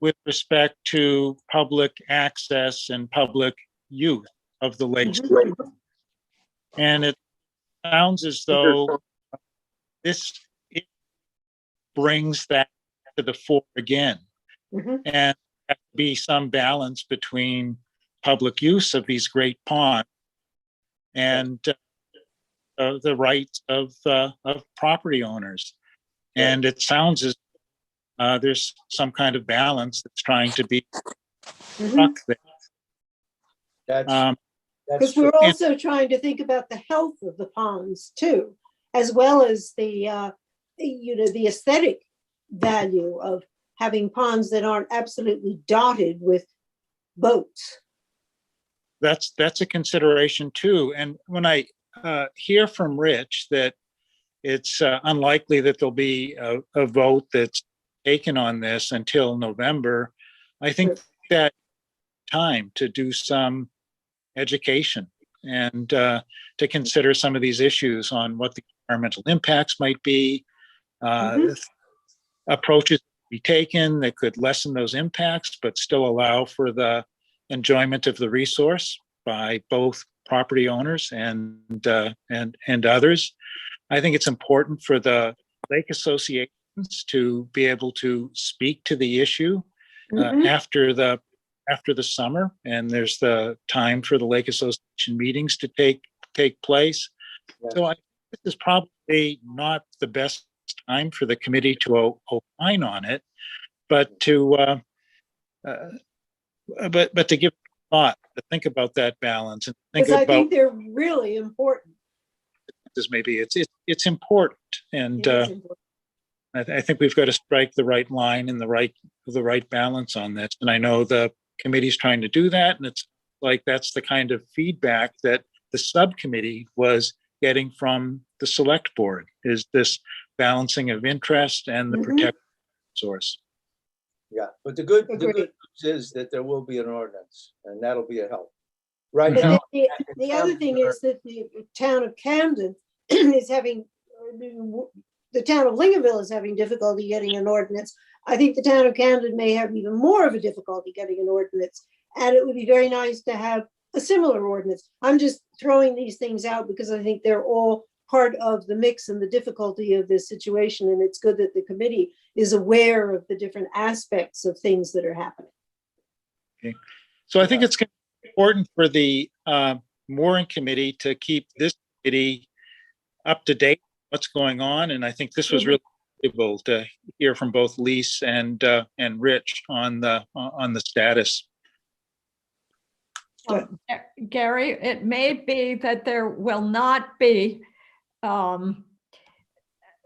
Speaker 1: with respect to public access and public use of the lakes. And it sounds as though it brings that to the fore again. And there has to be some balance between public use of these great ponds and the rights of property owners. And it sounds as there's some kind of balance that's trying to be struck there.
Speaker 8: That's
Speaker 5: Because we're also trying to think about the health of the ponds too, as well as the the aesthetic value of having ponds that aren't absolutely dotted with boats.
Speaker 1: that's a consideration too. And when I hear from Rich that it's unlikely that there'll be a vote that's taken on this until November, I think that time to do some education and to consider some of these issues on what the environmental impacts might be, approaches to be taken that could lessen those impacts, but still allow for the enjoyment of the resource by both property owners and others. I think it's important for the lake associations to be able to speak to the issue after the summer, and there's the time for the lake association meetings to take place. So I think this is probably not the best time for the committee to opine on it, but to give thought, to think about that balance and think
Speaker 9: Because I
Speaker 1: about
Speaker 9: think they're really important.
Speaker 1: this. Maybe it's important, and
Speaker 9: It is important.
Speaker 1: I think we've got to strike the right line and the right balance on this. And I know the committee's trying to do that, and it's like that's the kind of feedback that the subcommittee was getting from the select board, is this balancing of interest and the protection source.
Speaker 8: Yeah, but the good
Speaker 9: Agreed.
Speaker 8: news is that there will be an ordinance, and that'll be a help. Right
Speaker 9: But
Speaker 8: now,
Speaker 9: the other thing is that the town of Camden is having, the town of Lincolnville is having difficulty getting an ordinance. I think the town of Camden may have even more of a difficulty getting an ordinance. And it would be very nice to have a similar ordinance. I'm just throwing these things out because I think they're all part of the mix and the difficulty of this situation. And it's good that the committee is aware of the different aspects of things that are happening.
Speaker 1: Okay. So I think it's important for the mooring committee to keep this committee up to date on what's going on. And I think this was really valuable to hear from both Lise and Rich on the status.
Speaker 3: Gary, it may be that there will not be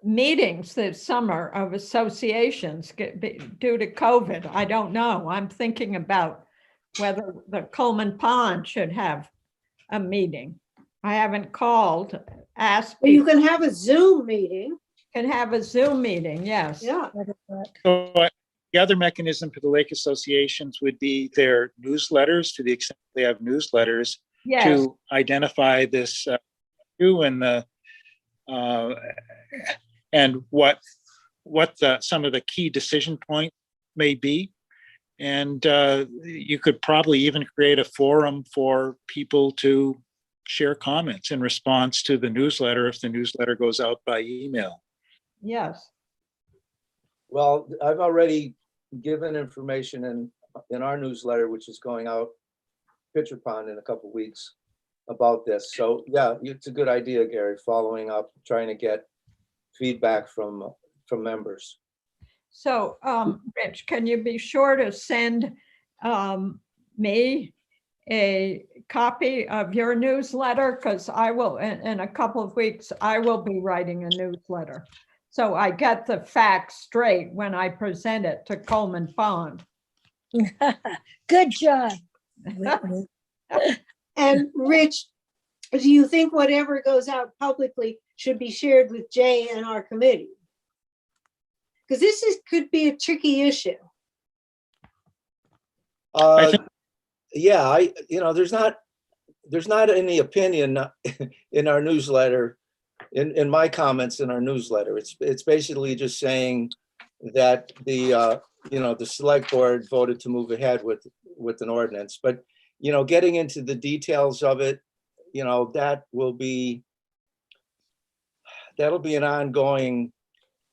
Speaker 3: meetings this summer of associations due to COVID. I don't know. I'm thinking about whether the Coleman Pond should have a meeting. I haven't called, asked.
Speaker 9: Well, you can have a Zoom meeting.
Speaker 3: Can have a Zoom meeting, yes.
Speaker 9: Yeah.
Speaker 1: So the other mechanism for the lake associations would be their newsletters, to the extent they have newsletters,
Speaker 3: Yes.
Speaker 1: to identify this issue and the and what some of the key decision points may be. And you could probably even create a forum for people to share comments in response to the newsletter if the newsletter goes out by email.
Speaker 3: Yes.
Speaker 8: well, I've already given information in our newsletter, which is going out Pitcher Pond in a couple of weeks about this. So yeah, it's a good idea, Gary, following up, trying to get feedback from members.
Speaker 3: So, Rich, can you be sure to send me a copy of your newsletter? Because I will, in a couple of weeks, I will be writing a newsletter. So I get the facts straight when I present it to Coleman Pond.
Speaker 7: Good job.
Speaker 9: And Rich, do you think whatever goes out publicly should be shared with Jay and our committee? Because could be a tricky issue.
Speaker 8: Yeah, there's not any opinion in our newsletter, in my comments in our newsletter. It's basically just saying that the select board voted to move ahead with an ordinance, but getting into the details of it, that'll be an ongoing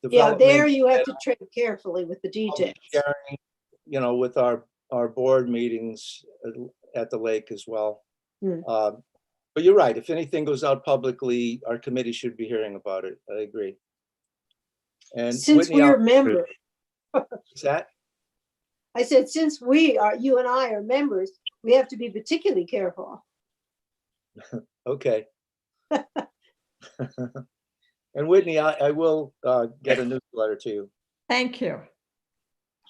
Speaker 8: development.
Speaker 9: Yeah, there you have to tread carefully with the details.
Speaker 8: Sharing, with our board meetings at the lake as well. But you're right. If anything goes out publicly, our committee should be hearing about it. I agree. And
Speaker 9: Since
Speaker 8: Whitney,
Speaker 9: we're members,
Speaker 8: is that?
Speaker 9: I said, since you and I are members, we have to be particularly careful.
Speaker 8: Okay. And Whitney, I will get a newsletter to you.
Speaker 3: Thank you.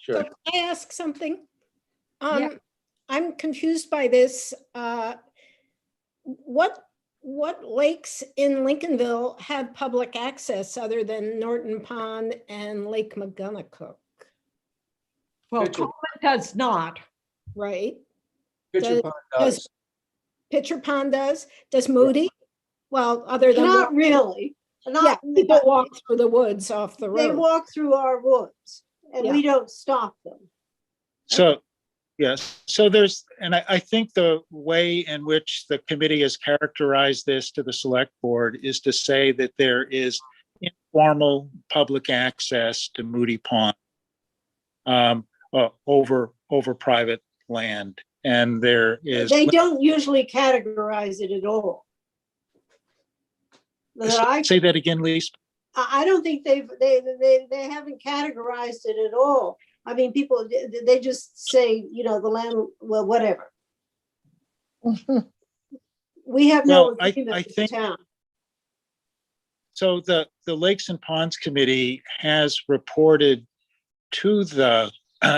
Speaker 8: Sure.
Speaker 9: So can I ask something?
Speaker 3: Yeah.
Speaker 9: I'm confused by this. what lakes in Lincolnville have public access other than Norton Pond and Lake McGonagall,
Speaker 3: Well,
Speaker 8: Pitcher-
Speaker 3: Coleman does not.
Speaker 9: right?
Speaker 8: Pitcher
Speaker 9: Does-
Speaker 8: Pond
Speaker 9: does-
Speaker 8: does.
Speaker 9: Pitcher Pond does? Does Moody? Well, other than,
Speaker 5: Not really.
Speaker 9: yeah,
Speaker 5: Not,
Speaker 9: people walk through the woods off the
Speaker 5: they
Speaker 9: road.
Speaker 5: walk through our woods and we don't stop them.
Speaker 1: So, yes, so and I think the way in which the committee has characterized this to the select board is to say that there is informal public access to Moody Pond over private land. And there is.
Speaker 5: They don't usually categorize it at all.
Speaker 1: Say that again, Lisa.
Speaker 5: I don't think they haven't categorized it at all. I mean, people, they just say, the land, well, whatever. We have no
Speaker 1: Well, I
Speaker 5: agreement with the
Speaker 1: think-
Speaker 5: town.
Speaker 1: So the Lakes and Ponds Committee has reported to the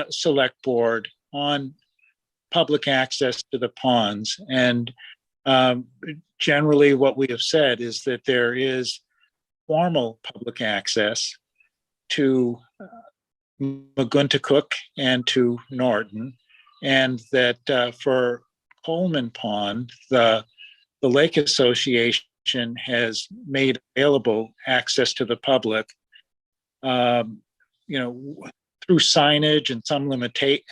Speaker 1: select board on public access to the ponds. And generally what we have said is that there is formal public access to McGuntacook and to Norton, and that for Coleman Pond, the Lake Association has made available access to the public, through signage and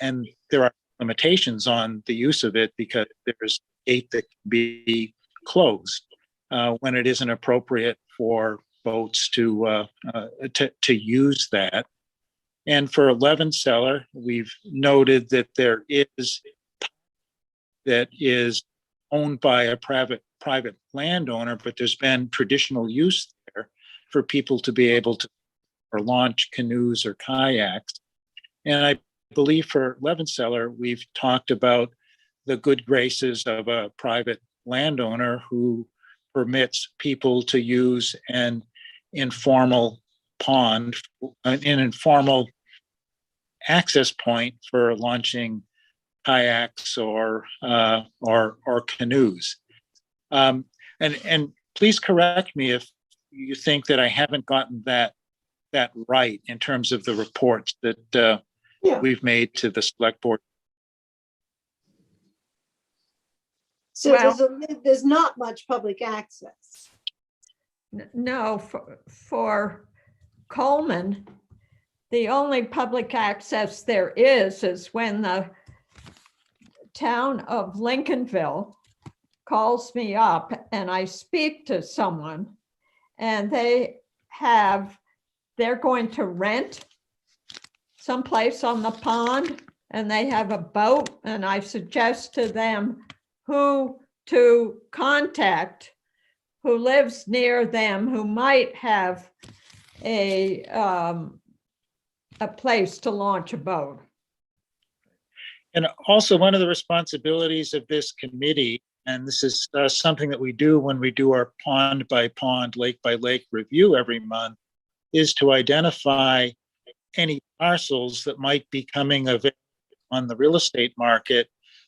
Speaker 1: and there are limitations on the use of it because there's a gate that can be closed when it isn't appropriate for boats to use that. And for 11 Cellar, we've noted that there is owned by a private landowner, but there's been traditional use there for people to be able to launch canoes or kayaks. And I believe for 11 Cellar, we've talked about the good graces of a private landowner who permits people to use an informal pond, an informal access point for launching kayaks or canoes. And please correct me if you think that I haven't gotten that right in terms of the reports that we've made to the select board.
Speaker 5: So there's not much public access.
Speaker 3: No, for Coleman, the only public access there is when the town of Lincolnville calls me up and I speak to someone and they're going to rent someplace on the pond and they have a boat, and I suggest to them who to contact who lives near them who might have a place to launch a boat.
Speaker 1: And also one of the responsibilities of this committee, and this is something that we do when we do our pond by pond, lake by lake review every month, is to identify any parcels that might be coming available on the real estate market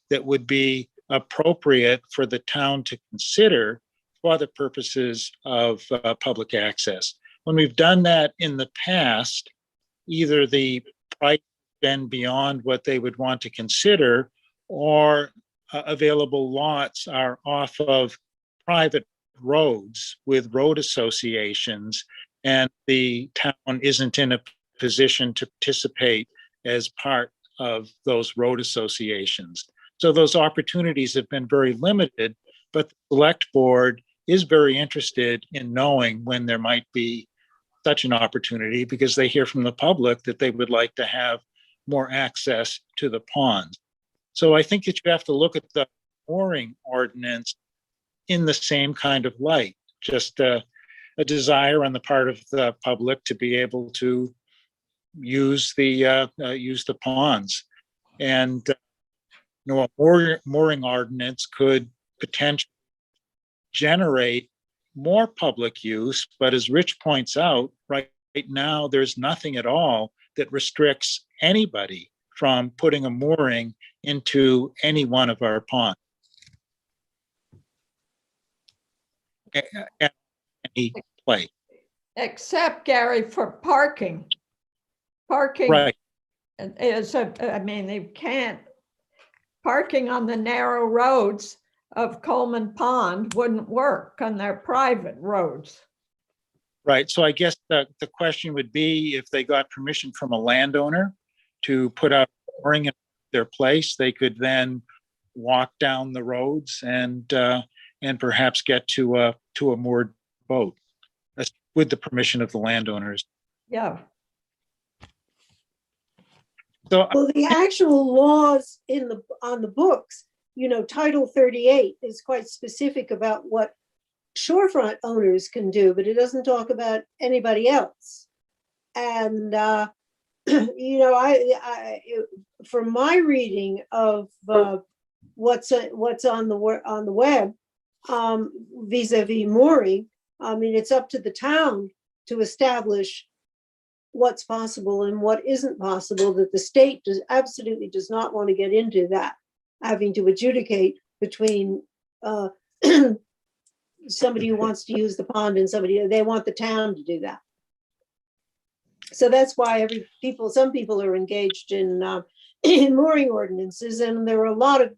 Speaker 1: that would be appropriate for the town to consider for the purposes of public access. When we've done that in the past, either the price has been beyond what they would want to consider, or available lots are off of private roads with road associations, and the town isn't in a position to participate as part of those road associations. So those opportunities have been very limited, but the select board is very interested in knowing when there might be such an opportunity, because they hear from the public that they would like to have more access to the ponds. So I think that you have to look at the mooring ordinance in the same kind of light, just a desire on the part of the public to be able to use the ponds. And a mooring ordinance could potentially generate more public use, but as Rich points out, right now there's nothing at all that restricts anybody from putting a mooring into any one of our ponds. at any place.
Speaker 3: Except Gary for parking. Parking
Speaker 1: Right.
Speaker 3: is, I mean, you can't, parking on the narrow roads of Coleman Pond wouldn't work on their private roads.
Speaker 1: Right. So I guess the question would be if they got permission from a landowner to put out mooring in their place, they could then walk down the roads and perhaps get to a moored boat with the permission of the landowners.
Speaker 3: Yeah.
Speaker 1: So
Speaker 5: Well, the actual laws on the books, Title 38 is quite specific about what shorefront owners can do, but it doesn't talk about anybody else. And, from my reading of what's on the web, vis-a-vis mooring, I mean, it's up to the town to establish what's possible and what isn't possible, that the state absolutely does not want to get into that, having to adjudicate between somebody who wants to use the pond and they want the town to do that. So that's why some people are engaged in mooring ordinances, and there are a lot of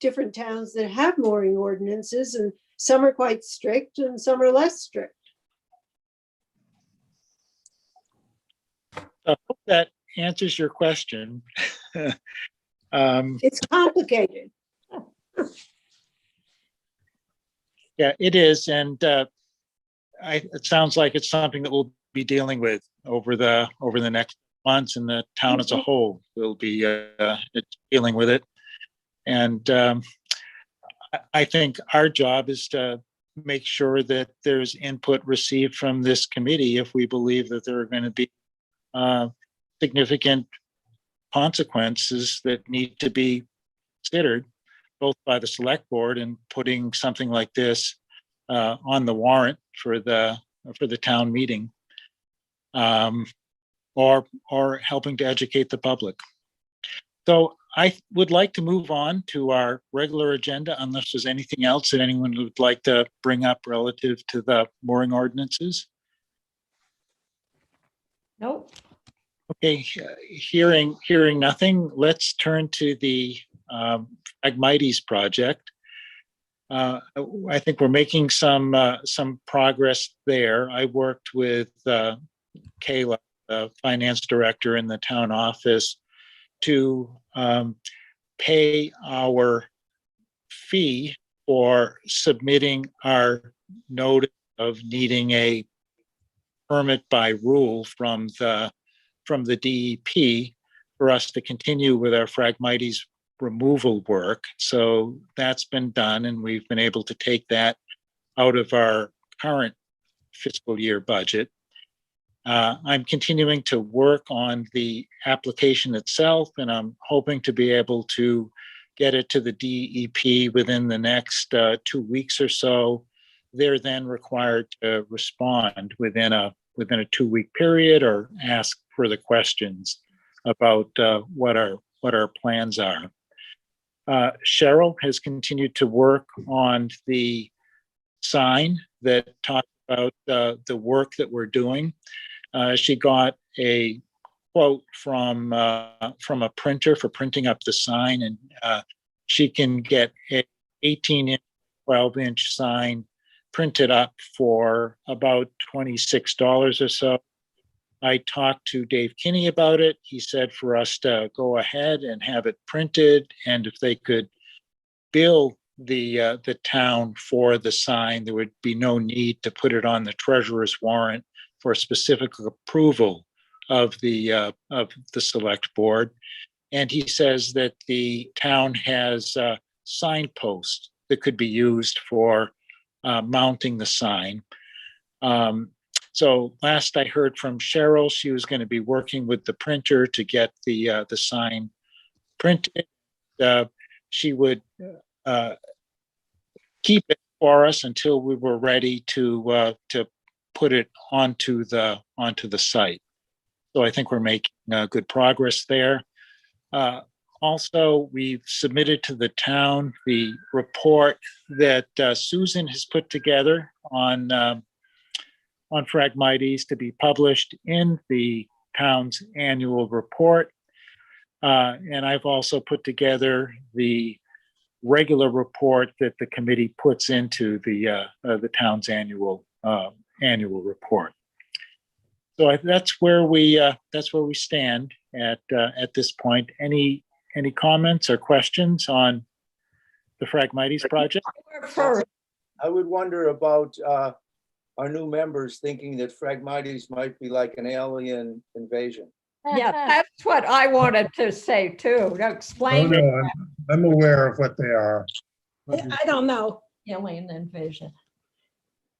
Speaker 5: different towns that have mooring ordinances, and some are quite strict and some are less strict.
Speaker 1: I hope that answers your question.
Speaker 5: It's complicated.
Speaker 1: Yeah, it is. And it sounds like it's something that we'll be dealing with over the next months, and the town as a whole will be dealing with it. And I think our job is to make sure that there's input received from this committee if we believe that there are going to be significant consequences that need to be considered, both by the select board and putting something like this on the warrant for the town meeting, or helping to educate the public. So I would like to move on to our regular agenda, unless there's anything else that anyone would like to bring up relative to the mooring ordinances.
Speaker 3: Nope.
Speaker 1: Okay, hearing nothing, let's turn to the Agmites project. I think we're making some progress there. I worked with Kayla, the finance director in the town office, to pay our fee for submitting our notice of needing a permit by rule from the DEP for us to continue with our Phragmites removal work. So that's been done, and we've been able to take that out of our current fiscal year budget. I'm continuing to work on the application itself, and I'm hoping to be able to get it to the DEP within the next 2 weeks or so. They're then required to respond within a 2-week period or ask further questions about what our plans are. Cheryl has continued to work on the sign that talks about the work that we're doing. She got a quote from a printer for printing up the sign, and she can get an 18-inch, 12-inch sign printed up for about $26 or so. I talked to Dave Kinney about it. He said for us to go ahead and have it printed, and if they could bill the town for the sign, there would be no need to put it on the treasurer's warrant for specific approval of the select board. And he says that the town has signposts that could be used for mounting the sign. So last I heard from Cheryl, she was going to be working with the printer to get the sign printed. She would keep it for us until we were ready to put it onto the site. So I think we're making good progress there. Also, we've submitted to the town the report that Susan has put together on Phragmites to be published in the town's annual report. And I've also put together the regular report that the committee puts into the town's annual report. So that's where we stand at this point. Any comments or questions on the Phragmites project?
Speaker 8: I would wonder about our new members thinking that Phragmites might be like an alien invasion.
Speaker 3: Yeah, that's what I wanted to say too. To
Speaker 10: Oh,
Speaker 3: explain it.
Speaker 10: no, I'm aware of what they are.
Speaker 9: I don't know.
Speaker 3: Alien invasion.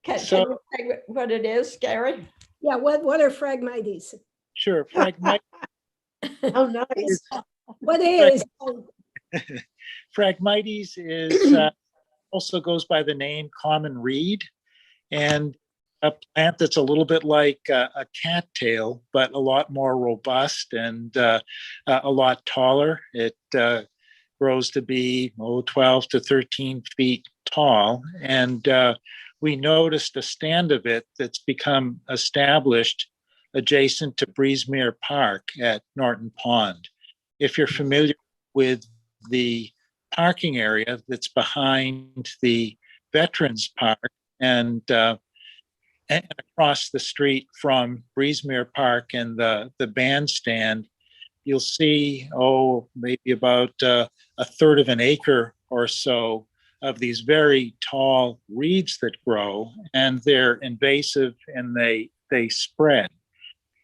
Speaker 3: Can
Speaker 1: So-
Speaker 3: you say what it is, Gary?
Speaker 9: Yeah, what are Phragmites?
Speaker 1: Sure, Phragmites.
Speaker 11: Oh, nice.
Speaker 9: What is?
Speaker 1: Phragmites is also goes by the name common reed, and a plant that's a little bit like a cattail, but a lot more robust and a lot taller. It grows to be 12 to 13 feet tall, and we noticed a stand of it that's become established adjacent to Breezemere Park at Norton Pond. If you're familiar with the parking area that's behind the Veterans Park and across the street from Breezemere Park and the bandstand, you'll see, maybe about a third of an acre or so of these very tall reeds that grow, and they're invasive and they spread.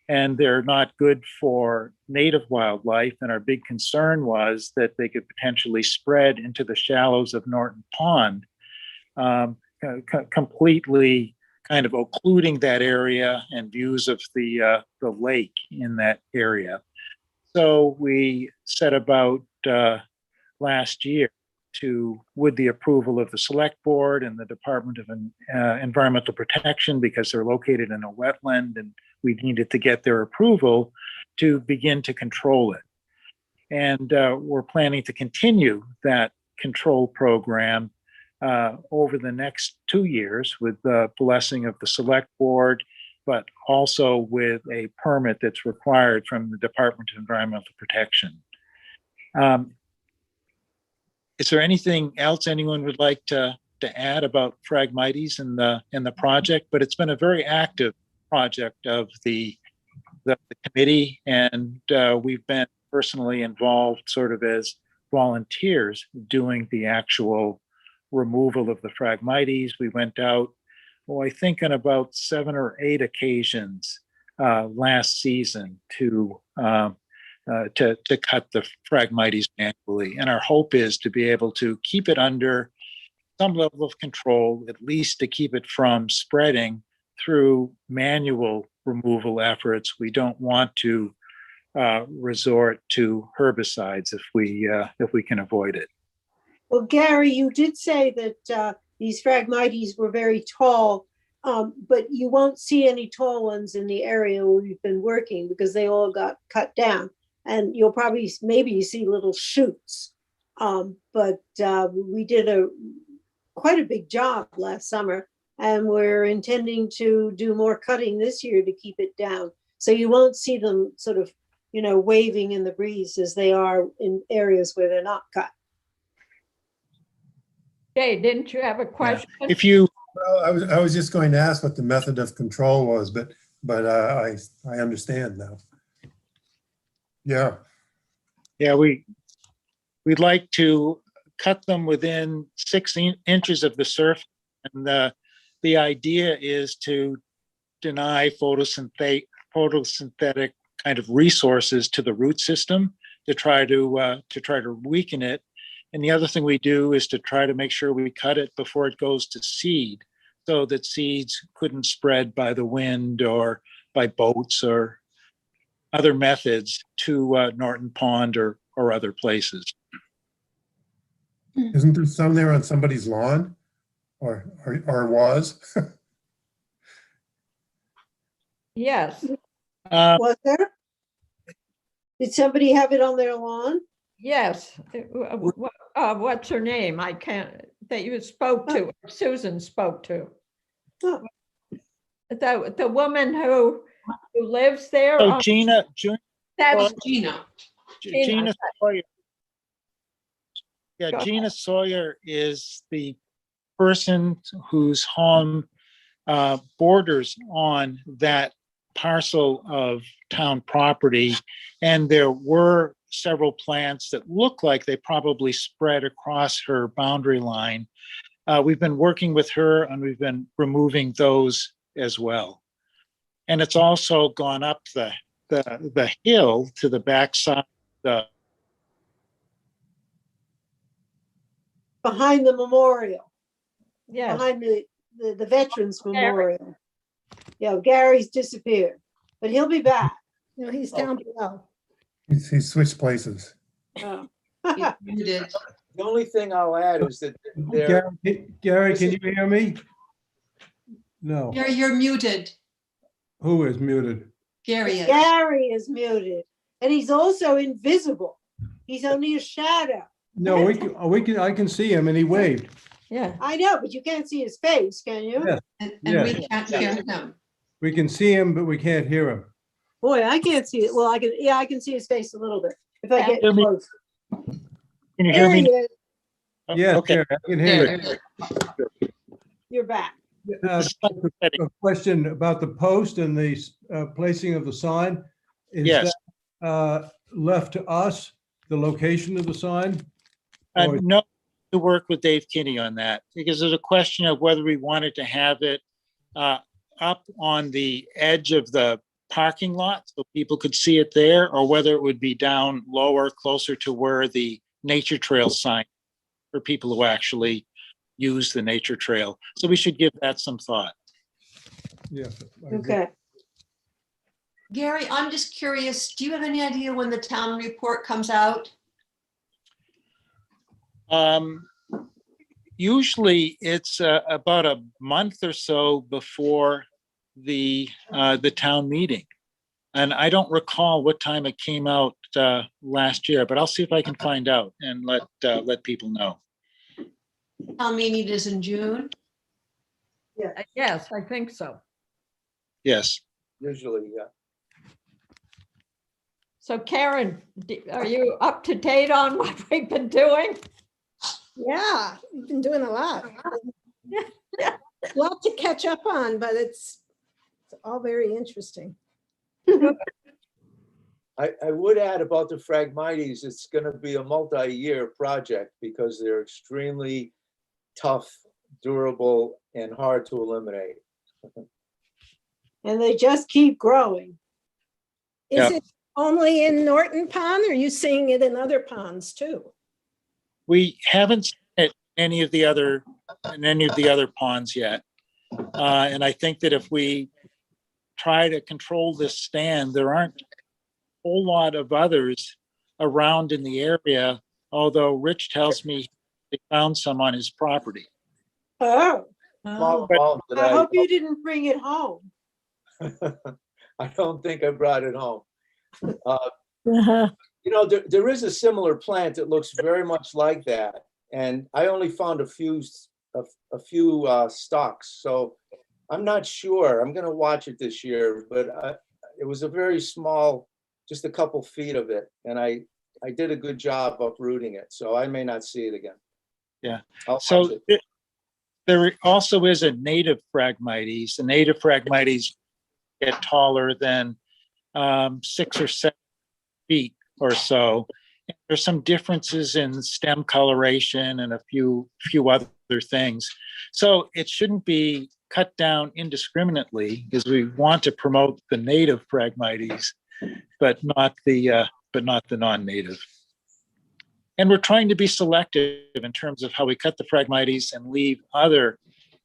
Speaker 1: And they're not good for native wildlife. And our big concern was that they could potentially spread into the shallows of Norton Pond, completely kind of occluding that area and views of the lake in that area. So we set about last year to, with the approval of the Select Board and the Department of Environmental Protection, because they're located in a wetland and we needed to get their approval to begin to control it. And we're planning to continue that control program over the next 2 years with the blessing of the Select Board, but also with a permit that's required from the Department of Environmental Protection. Is there anything else anyone would like to add about Phragmites and the project? But it's been a very active project of the committee, and we've been personally involved sort of as volunteers doing the actual removal of the Phragmites. We went out, I think on about 7 or 8 occasions last season to cut the Phragmites manually. And our hope is to be able to keep it under some level of control, at least to keep it from spreading through manual removal efforts. We don't want to resort to herbicides if we can avoid it.
Speaker 5: Well, Gary, you did say that these Phragmites were very tall, but you won't see any tall ones in the area where we've been working because they all got cut down. And you'll probably maybe see little shoots. But we did quite a big job last summer, and we're intending to do more cutting this year to keep it down. So you won't see them sort of, waving in the breeze as they are in areas where they're not cut.
Speaker 3: Jay, didn't you have a question?
Speaker 1: If you,
Speaker 10: Well, I was just going to ask what the method of control was, but I understand now.
Speaker 1: Yeah, we'd like to cut them within 6 inches of the surface, and the idea is to deny photosynthetic kind of resources to the root system to try to weaken it. And the other thing we do is to try to make sure we cut it before it goes to seed, so that seeds couldn't spread by the wind or by boats or other methods to Norton Pond or other places.
Speaker 10: Isn't there some there on somebody's lawn, or was?
Speaker 3: Yes.
Speaker 5: Was there? Did somebody have it on their lawn?
Speaker 3: Yes. What's her name? I can't, that you spoke to, Susan spoke to.
Speaker 9: Oh.
Speaker 3: The woman who lives there.
Speaker 1: So Gina,
Speaker 3: That's
Speaker 11: Gina.
Speaker 1: Gina Sawyer. Yeah,
Speaker 3: Go ahead.
Speaker 1: Gina Sawyer is the person whose home borders on that parcel of town property. And there were several plants that look like they probably spread across her boundary line. We've been working with her and we've been removing those as well. And it's also gone up the hill to the backside.
Speaker 12: Behind the memorial,
Speaker 3: Yes.
Speaker 12: behind the Veterans Memorial. Yeah, Gary's disappeared, but he'll be back.
Speaker 9: No, he's down below.
Speaker 10: He switched places.
Speaker 12: Oh.
Speaker 11: He's muted.
Speaker 8: The only thing I'll add is that there,
Speaker 4: Gary, can you hear me? No.
Speaker 11: Gary, you're muted.
Speaker 4: Who is muted?
Speaker 11: Gary is.
Speaker 12: Gary is muted, and he's also invisible. He's only a shadow.
Speaker 4: No, I can see him and he waved.
Speaker 3: Yeah.
Speaker 12: I know, but you can't see his face, can you?
Speaker 4: Yes.
Speaker 11: And
Speaker 4: Yeah.
Speaker 11: we can't hear him.
Speaker 4: We can see him, but we can't hear him.
Speaker 12: Boy, I can't see it. Well, I can. Yeah, I can see his face a little bit if I get
Speaker 1: Hear me?
Speaker 12: close.
Speaker 1: Can you
Speaker 12: There
Speaker 1: hear
Speaker 12: he
Speaker 1: me?
Speaker 12: is.
Speaker 4: Yes,
Speaker 1: Okay.
Speaker 4: Gary, I can hear you.
Speaker 12: You're back.
Speaker 4: A question about the post and the placing of the sign. Is
Speaker 1: Yes.
Speaker 4: that left to us, the location of the sign? Or-
Speaker 1: No, to work with Dave Kinney on that, because there's a question of whether we wanted to have it up on the edge of the parking lot so people could see it there, or whether it would be down lower, closer to where the nature trail sign for people who actually use the nature trail. So we should give that some thought.
Speaker 4: Yeah. I agree.
Speaker 12: Okay.
Speaker 11: Gary, I'm just curious, do you have any idea when the town report comes out?
Speaker 1: Usually it's about a month or so before the town meeting. And I don't recall what time it came out last year, but I'll see if I can find out and let people know.
Speaker 11: Town meeting is in June.
Speaker 3: Yes, I think so.
Speaker 1: Yes.
Speaker 8: usually, yeah.
Speaker 3: So Karen, are you up to date on what we've been doing?
Speaker 9: Yeah, you've been doing a lot.
Speaker 3: Yeah.
Speaker 9: A lot to catch up on, but it's all very interesting.
Speaker 8: I would add about the Phragmites, it's gonna be a multi-year project because they're extremely tough, durable, and hard to eliminate.
Speaker 12: And they just keep growing.
Speaker 9: Is
Speaker 1: Yeah.
Speaker 9: it only in Norton Pond, or are you seeing it in other ponds too?
Speaker 1: We haven't seen it in any of the other ponds yet. And I think that if we try to control this stand, there aren't a whole lot of others around in the area, although Rich tells me they found some on his property.
Speaker 12: Oh,
Speaker 8: Small
Speaker 3: Oh,
Speaker 8: amount that
Speaker 12: I hope you didn't bring it home.
Speaker 8: I don't think I brought it home. You know, there is a similar plant that looks very much like that, and I only found a few stalks. So I'm not sure. I'm going to watch it this year, but it was a very small, just a couple feet of it, and I did a good job uprooting it. So I may not see it again.
Speaker 1: Yeah.
Speaker 8: I'll watch
Speaker 1: So
Speaker 8: it.
Speaker 1: there also is a native Phragmites. The native Phragmites get taller than 6 or 7 feet or so. There's some differences in stem coloration and a few other things. So it shouldn't be cut down indiscriminately because we want to promote the native Phragmites, but not the non-native. And we're trying to be selective in terms of how we cut the Phragmites and leave other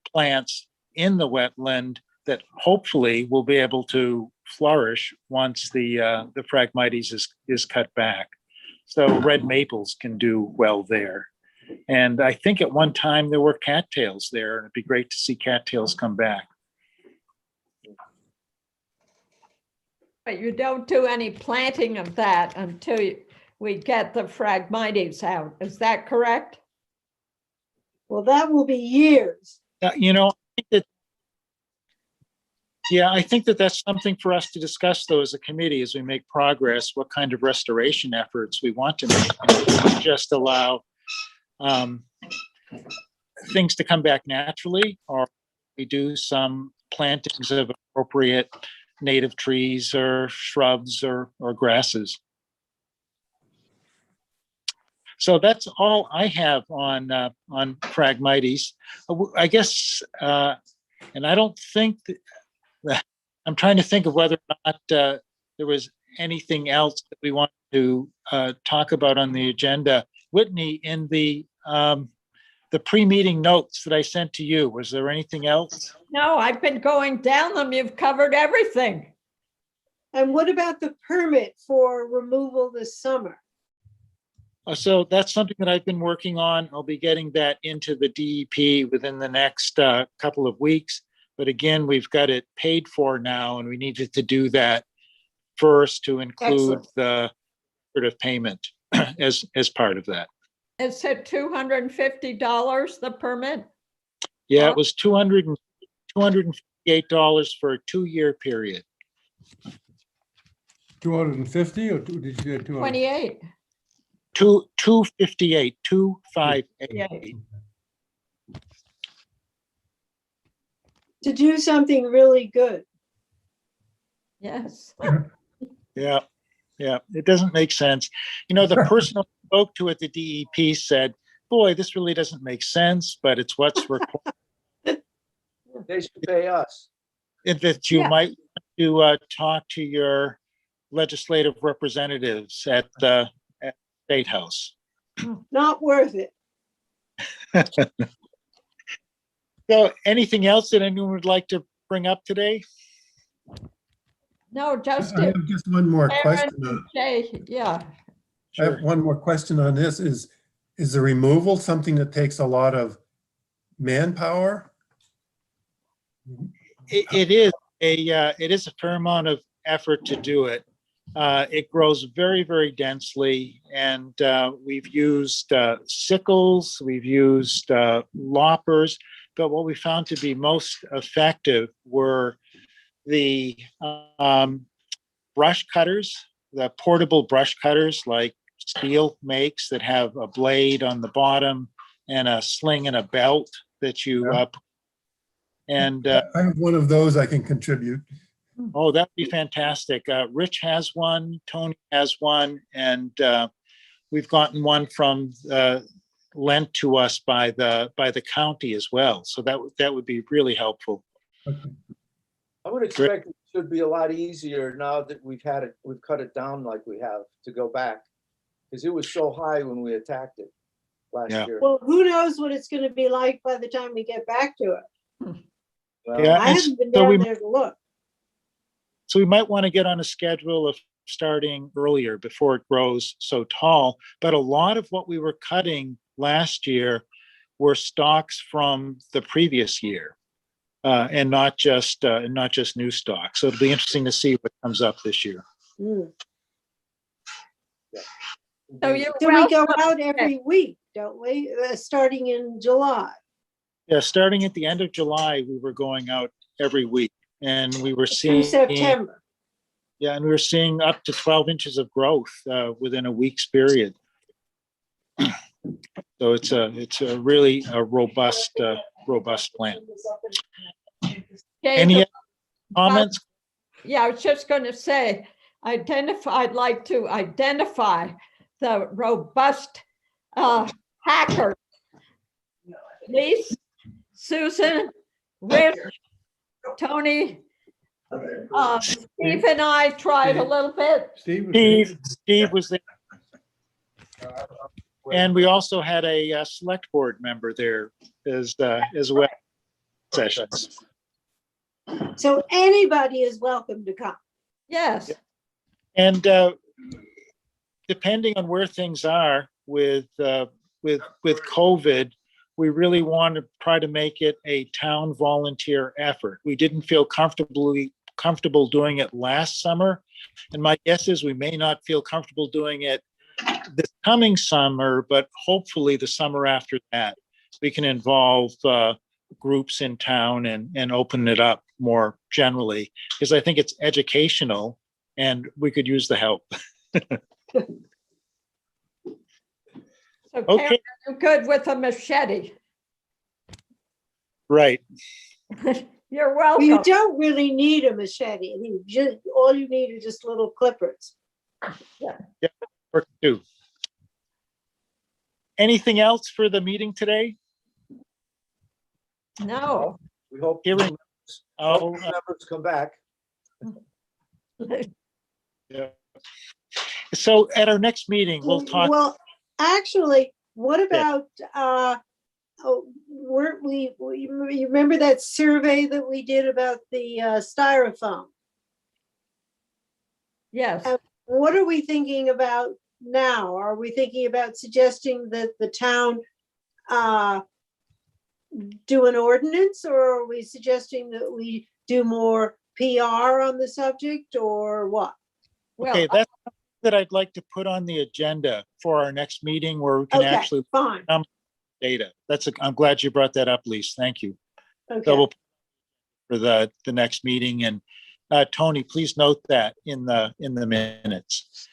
Speaker 1: plants in the wetland that hopefully will be able to flourish once the Phragmites is cut back. So red maples can do well there. And I think at one time there were cattails there, and it'd be great to see cattails come back.
Speaker 3: But you don't do any planting of that until we get the Phragmites out. Is that correct?
Speaker 12: Well, that will be years.
Speaker 1: You know, I think that, yeah, I think that that's something for us to discuss though as a committee as we make progress, what kind of restoration efforts we want to make. Not just allow things to come back naturally, or we do some plantings of appropriate native trees or shrubs or grasses. So that's all I have on Phragmites. I guess, and I don't think that, I'm trying to think of whether or not there was anything else that we want to talk about on the agenda. Whitney, in the pre-meeting notes that I sent to you, was there anything else?
Speaker 3: No, I've been going down them. You've covered everything.
Speaker 12: And what about the permit for removal this summer?
Speaker 1: So that's something that I've been working on. I'll be getting that into the DEP within the next couple of weeks. But again, we've got it paid for now, and we needed to do that first to include
Speaker 12: Excellent.
Speaker 1: the sort of payment as part of that.
Speaker 3: It said $250, the permit.
Speaker 1: Yeah, it was $258 for a 2-year period.
Speaker 4: 250 or did you say 200?
Speaker 3: 28.
Speaker 1: 258.
Speaker 3: Yeah.
Speaker 12: To do something really good.
Speaker 3: Yes.
Speaker 1: Yeah. It doesn't make sense. You know, the person I spoke to at the DEP said, boy, this really doesn't make sense, but it's what's required.
Speaker 8: They should pay us.
Speaker 1: That you might want to talk to your legislative representatives at the State House.
Speaker 12: Not worth it.
Speaker 1: So anything else that anyone would like to bring up today?
Speaker 3: No, just
Speaker 10: I have just one more question.
Speaker 3: Yeah.
Speaker 10: I have one more question on this. Is the removal something that takes a lot of manpower?
Speaker 1: It is a fair amount of effort to do it. It grows very, very densely, and we've used sickles, we've used loppers, but what we found to be most effective were the brush cutters, the portable brush cutters like Steel makes, that have a blade on the bottom and a sling and a belt that you and
Speaker 10: I have one of those I can contribute.
Speaker 1: oh, that'd be fantastic. Rich has one, Tony has one, and we've gotten one from lent to us by the county as well. So that would be really helpful.
Speaker 10: Okay.
Speaker 8: I would expect it should be a lot easier now that we've cut it down like we have, to go back. Because it was so high when we attacked it last year.
Speaker 12: Well, who knows what it's going to be like by the time we get back to it.
Speaker 8: Well,
Speaker 1: Yeah,
Speaker 12: I
Speaker 1: and
Speaker 12: haven't been
Speaker 1: so
Speaker 12: down there to look.
Speaker 1: So we might want to get on a schedule of starting earlier before it grows so tall. But a lot of what we were cutting last year were stalks from the previous year, and not just new stalks. So it'll be interesting to see what comes up this year.
Speaker 12: Mm.
Speaker 3: So you
Speaker 12: So we go out every week, don't we? Starting in July.
Speaker 1: Yeah, starting at the end of July, we were going out every week, and we were
Speaker 12: Through
Speaker 1: seeing
Speaker 12: September.
Speaker 1: Yeah, and we were seeing up to 12 inches of growth within a week's period. So it's a really robust plant. Any comments?
Speaker 3: Yeah, I was just going to say, I'd like to identify the robust hackers. Lise, Susan, Rich, Tony, Steve and I tried a little bit.
Speaker 1: Steve was there. And we also had a select board member there as well. Sessions.
Speaker 12: So anybody is welcome to come.
Speaker 3: Yes.
Speaker 1: And depending on where things are with COVID, we really want to try to make it a town volunteer effort. We didn't feel comfortable doing it last summer, and my guess is we may not feel comfortable doing it this coming summer, but hopefully the summer after that, we can involve groups in town and open it up more generally, because I think it's educational and we could use the help.
Speaker 3: So
Speaker 1: Okay.
Speaker 3: Karen, you're good with a machete.
Speaker 1: Right.
Speaker 3: You're
Speaker 12: Well,
Speaker 3: welcome.
Speaker 12: you don't really need a machete. You just, all you need are just little clippers.
Speaker 1: Work too. Anything else for the meeting today?
Speaker 3: No.
Speaker 8: We hope
Speaker 1: Hearing-
Speaker 8: all
Speaker 1: Oh,
Speaker 8: members come back.
Speaker 1: yeah. So at our next meeting, we'll talk.
Speaker 12: Well, actually, what
Speaker 1: Yeah.
Speaker 12: about, weren't you remember that survey that we did about the styrofoam?
Speaker 3: Yes.
Speaker 12: What are we thinking about now? Are we thinking about suggesting that the town do an ordinance, or are we suggesting that we do more PR on the subject, or what?
Speaker 3: Well,
Speaker 1: Okay, that's something that I'd like to put on the agenda for our next meeting where we can
Speaker 12: Okay,
Speaker 1: actually
Speaker 12: fine.
Speaker 1: data. I'm glad you brought that up, Lise. Thank you. So
Speaker 12: Okay,
Speaker 1: we'll for the next meeting, and Tony, please note that in the minutes.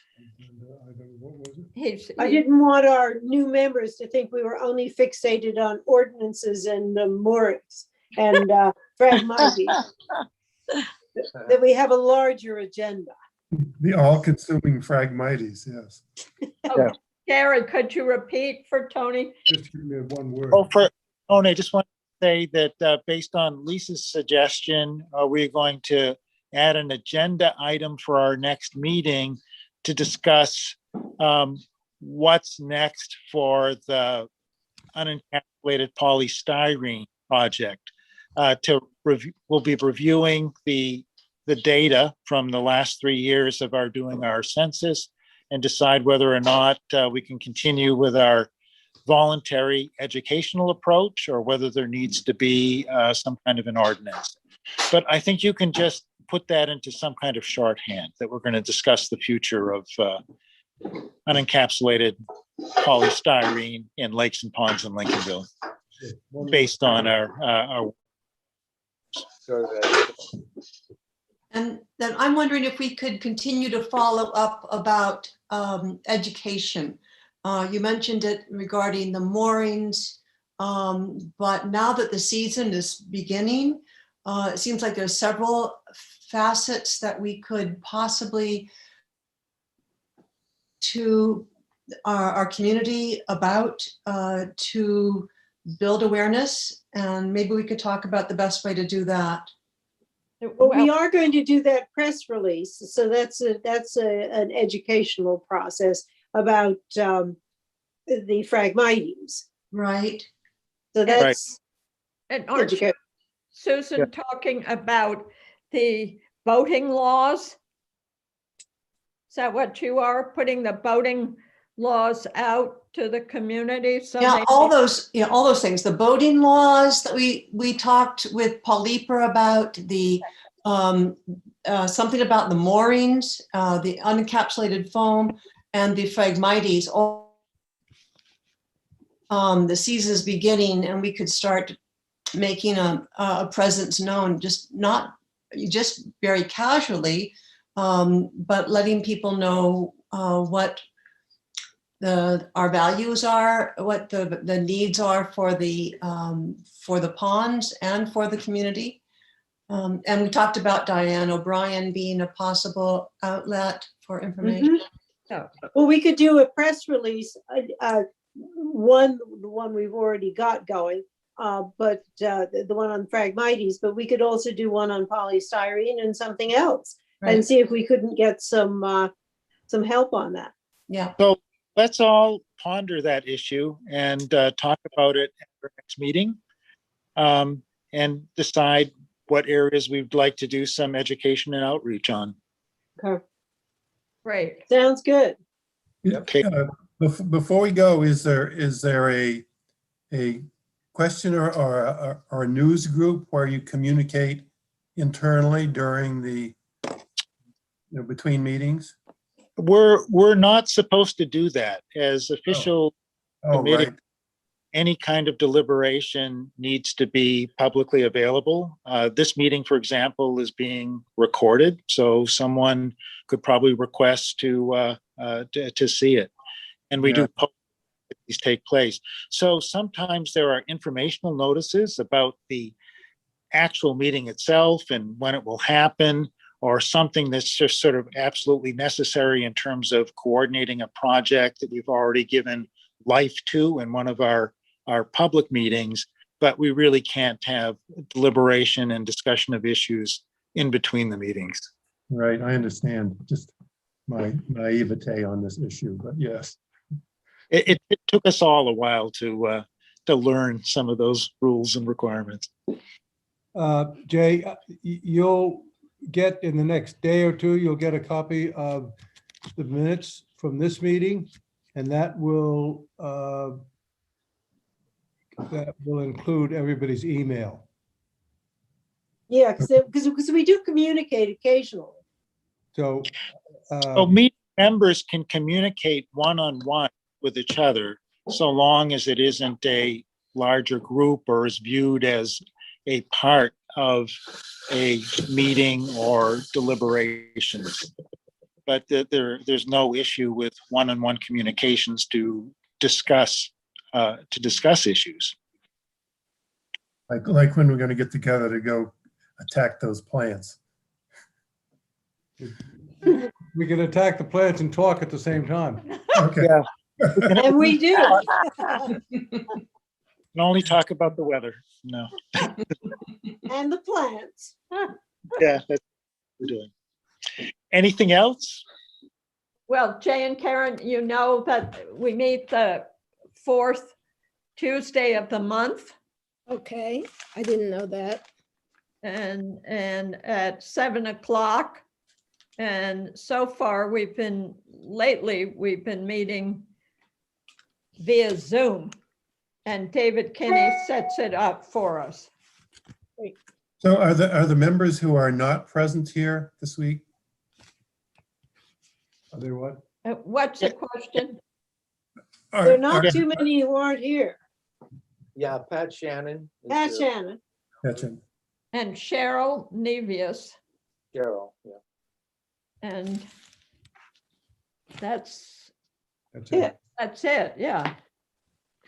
Speaker 4: What was it?
Speaker 12: I didn't want our new members to think we were only fixated on ordinances and moorings and phragmites. That we have a larger agenda.
Speaker 10: The all-consuming Phragmites, yes.
Speaker 3: Okay. Gary, could you repeat for Tony?
Speaker 4: Just give me one word.
Speaker 1: Oh, for Tony, I just want to say that based on Lisa's suggestion, we're going to add an agenda item for our next meeting to discuss what's next for the unencapsulated polystyrene project. We'll be reviewing the data from the last 3 years of doing our census and decide whether or not we can continue with our voluntary educational approach or whether there needs to be some kind of an ordinance. But I think you can just put that into some kind of shorthand that we're going to discuss the future of unencapsulated polystyrene in lakes and ponds in Lincolnville based on our
Speaker 8: Survey.
Speaker 11: And then I'm wondering if we could continue to follow up about education. You mentioned it regarding the moorings, but now that the season is beginning, it seems like there's several facets that we could possibly to our community about to build awareness, and maybe we could talk about the best way to do that.
Speaker 12: Well, we are going to do that press release. So that's an educational process about the phragmites.
Speaker 11: Right.
Speaker 12: So that's
Speaker 3: And aren't you,
Speaker 12: education.
Speaker 3: Susan, talking about the voting laws? Is that what you are, putting the voting laws out to the community? So
Speaker 11: Yeah,
Speaker 3: they-
Speaker 11: all those things, the boating laws that we talked with Paul Leeper about, the something about the moorings, the unencapsulated foam, and the phragmites. All the season is beginning, and we could start making a presence known, just very casually, but letting people know what our values are, what the needs are for the ponds and for the community. And we talked about Diane O'Brien being a possible outlet for information.
Speaker 12: Well, we could do a press release, the one we've already got going, but the one on phragmites, but we could also do one on polystyrene and something else and
Speaker 11: Right.
Speaker 12: see if we couldn't get some help on that.
Speaker 11: Yeah.
Speaker 1: So let's all ponder that issue and talk about it at our next meeting and decide what areas we'd like to do some education and outreach on.
Speaker 12: Okay.
Speaker 3: Great.
Speaker 12: Sounds good.
Speaker 1: Okay.
Speaker 10: Before we go, is there a question or a news group where you communicate internally during the, between meetings?
Speaker 1: We're not supposed to do that as official
Speaker 10: Oh,
Speaker 1: committee.
Speaker 10: right.
Speaker 1: Any kind of deliberation needs to be publicly available. This meeting, for example, is being recorded, so someone could probably request to see it. And we
Speaker 10: Yeah.
Speaker 1: do post these take place. So sometimes there are informational notices about the actual meeting itself and when it will happen, or something that's just sort of absolutely necessary in terms of coordinating a project that we've already given life to in one of our public meetings, but we really can't have deliberation and discussion of issues in between the meetings.
Speaker 10: Right, I understand. Just my naivete on this issue, but yes.
Speaker 1: It took us all a while to learn some of those rules and requirements.
Speaker 4: Jay, you'll get in the next day or two, you'll get a copy of the minutes from this meeting, and that will include everybody's email.
Speaker 12: Yeah, because we do communicate occasionally.
Speaker 4: So,
Speaker 1: So meeting members can communicate one-on-one with each other, so long as it isn't a larger group or is viewed as a part of a meeting or deliberations. But there's no issue with one-on-one communications to discuss issues.
Speaker 10: Like when we're going to get together to go attack those plants.
Speaker 4: we can attack the plants and talk at the same time.
Speaker 10: Okay.
Speaker 1: Yeah.
Speaker 12: And we do.
Speaker 1: Can only talk about the weather. No.
Speaker 12: And the plants.
Speaker 1: Yeah, that's what we're doing. Anything else?
Speaker 3: Well, Jay and Karen, you know that we meet the fourth Tuesday of the month.
Speaker 9: Okay, I didn't know that.
Speaker 3: And at 7 o'clock. And so far we've been meeting via Zoom, and David Kinney sets it up for us.
Speaker 10: So are the members who are not present here this week?
Speaker 4: Are there what?
Speaker 3: What's the question?
Speaker 12: There are not too many who aren't here.
Speaker 8: Yeah, Pat Shannon. is
Speaker 12: Pat
Speaker 8: here.
Speaker 12: Shannon.
Speaker 10: Gotcha.
Speaker 3: And Cheryl Nevius,
Speaker 8: Cheryl, yeah.
Speaker 3: and that's
Speaker 4: That's
Speaker 12: Yeah.
Speaker 3: it, yeah.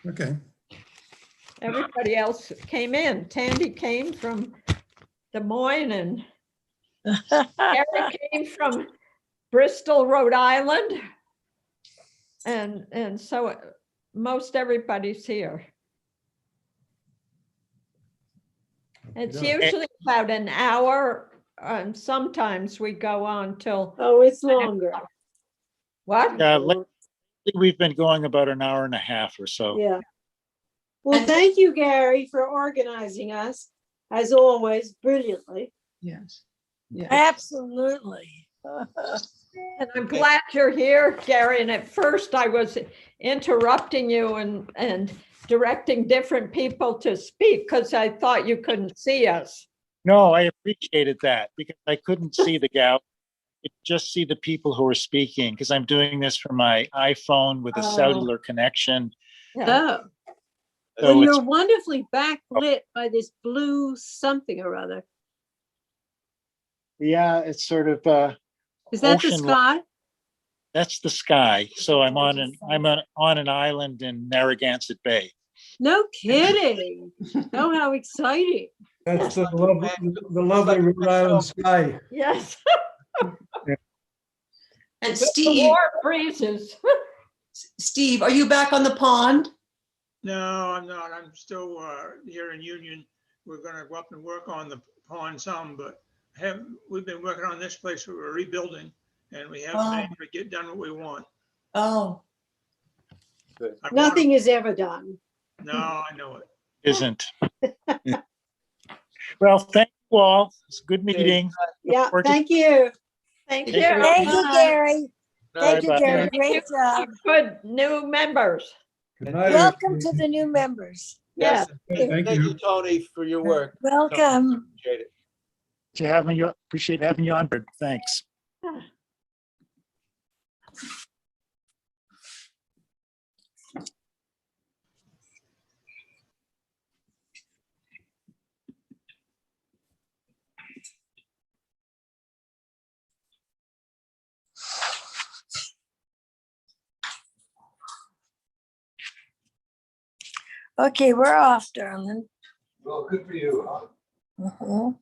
Speaker 10: Okay.
Speaker 3: Everybody else came in. Tandy came from Des Moines, and Eric came from Bristol, Rhode Island. And so most everybody's here. It's
Speaker 4: Yeah.
Speaker 3: usually about an hour, and sometimes we go on till,
Speaker 12: Oh, it's longer.
Speaker 3: what?
Speaker 1: Lately we've been going about an hour and a half or so.
Speaker 12: Yeah. Well, thank you, Gary, for organizing us, as always, brilliantly.
Speaker 11: Yes. Yeah.
Speaker 7: Absolutely.
Speaker 3: And I'm glad you're here, Gary. And at first I was interrupting you and directing different people to speak because I thought you couldn't see us.
Speaker 1: No, I appreciated that because I couldn't see the gal. I could just see the people who were speaking because I'm doing this from my iPhone with a cellular connection.
Speaker 3: Yeah.
Speaker 12: Oh,
Speaker 1: So
Speaker 12: well,
Speaker 1: it's-
Speaker 12: you're wonderfully backlit by this blue something or other.
Speaker 1: Yeah, it's sort of
Speaker 12: Is that the
Speaker 1: Ocean
Speaker 12: sky?
Speaker 1: that's the sky. So I'm on an island in Narragansett Bay.
Speaker 12: No kidding. Oh, how exciting.
Speaker 4: That's the lovely Rhode Island sky.
Speaker 3: Yes.
Speaker 11: And
Speaker 3: The
Speaker 11: Steve,
Speaker 3: war freezes.
Speaker 11: Steve, are you back on the pond?
Speaker 6: No, I'm not. I'm still here in Union. We're gonna go up and work on the pond some, but we've been working on this place, we're rebuilding, and we haven't been able to get done what we want.
Speaker 11: Oh,
Speaker 8: Good.
Speaker 6: I want
Speaker 12: Nothing is ever done.
Speaker 6: to- No, I know it.
Speaker 1: Isn't. Well, thank you all. It's a good meeting.
Speaker 12: Yeah,
Speaker 1: Working-
Speaker 12: thank you.
Speaker 3: Thank you.
Speaker 1: Thank you.
Speaker 7: Thank you, Gary. Thank you,
Speaker 1: Bye-bye.
Speaker 7: Gary. Great job.
Speaker 3: Good new members.
Speaker 4: Good night.
Speaker 7: Welcome to the new members.
Speaker 3: Yeah.
Speaker 10: Thank you.
Speaker 8: Tony, for your work.
Speaker 7: Welcome.
Speaker 8: Appreciate it.
Speaker 1: Appreciate having you on board. Thanks.
Speaker 7: Okay, we're off, darling.
Speaker 8: Well, good for you, huh?
Speaker 7: Mhm.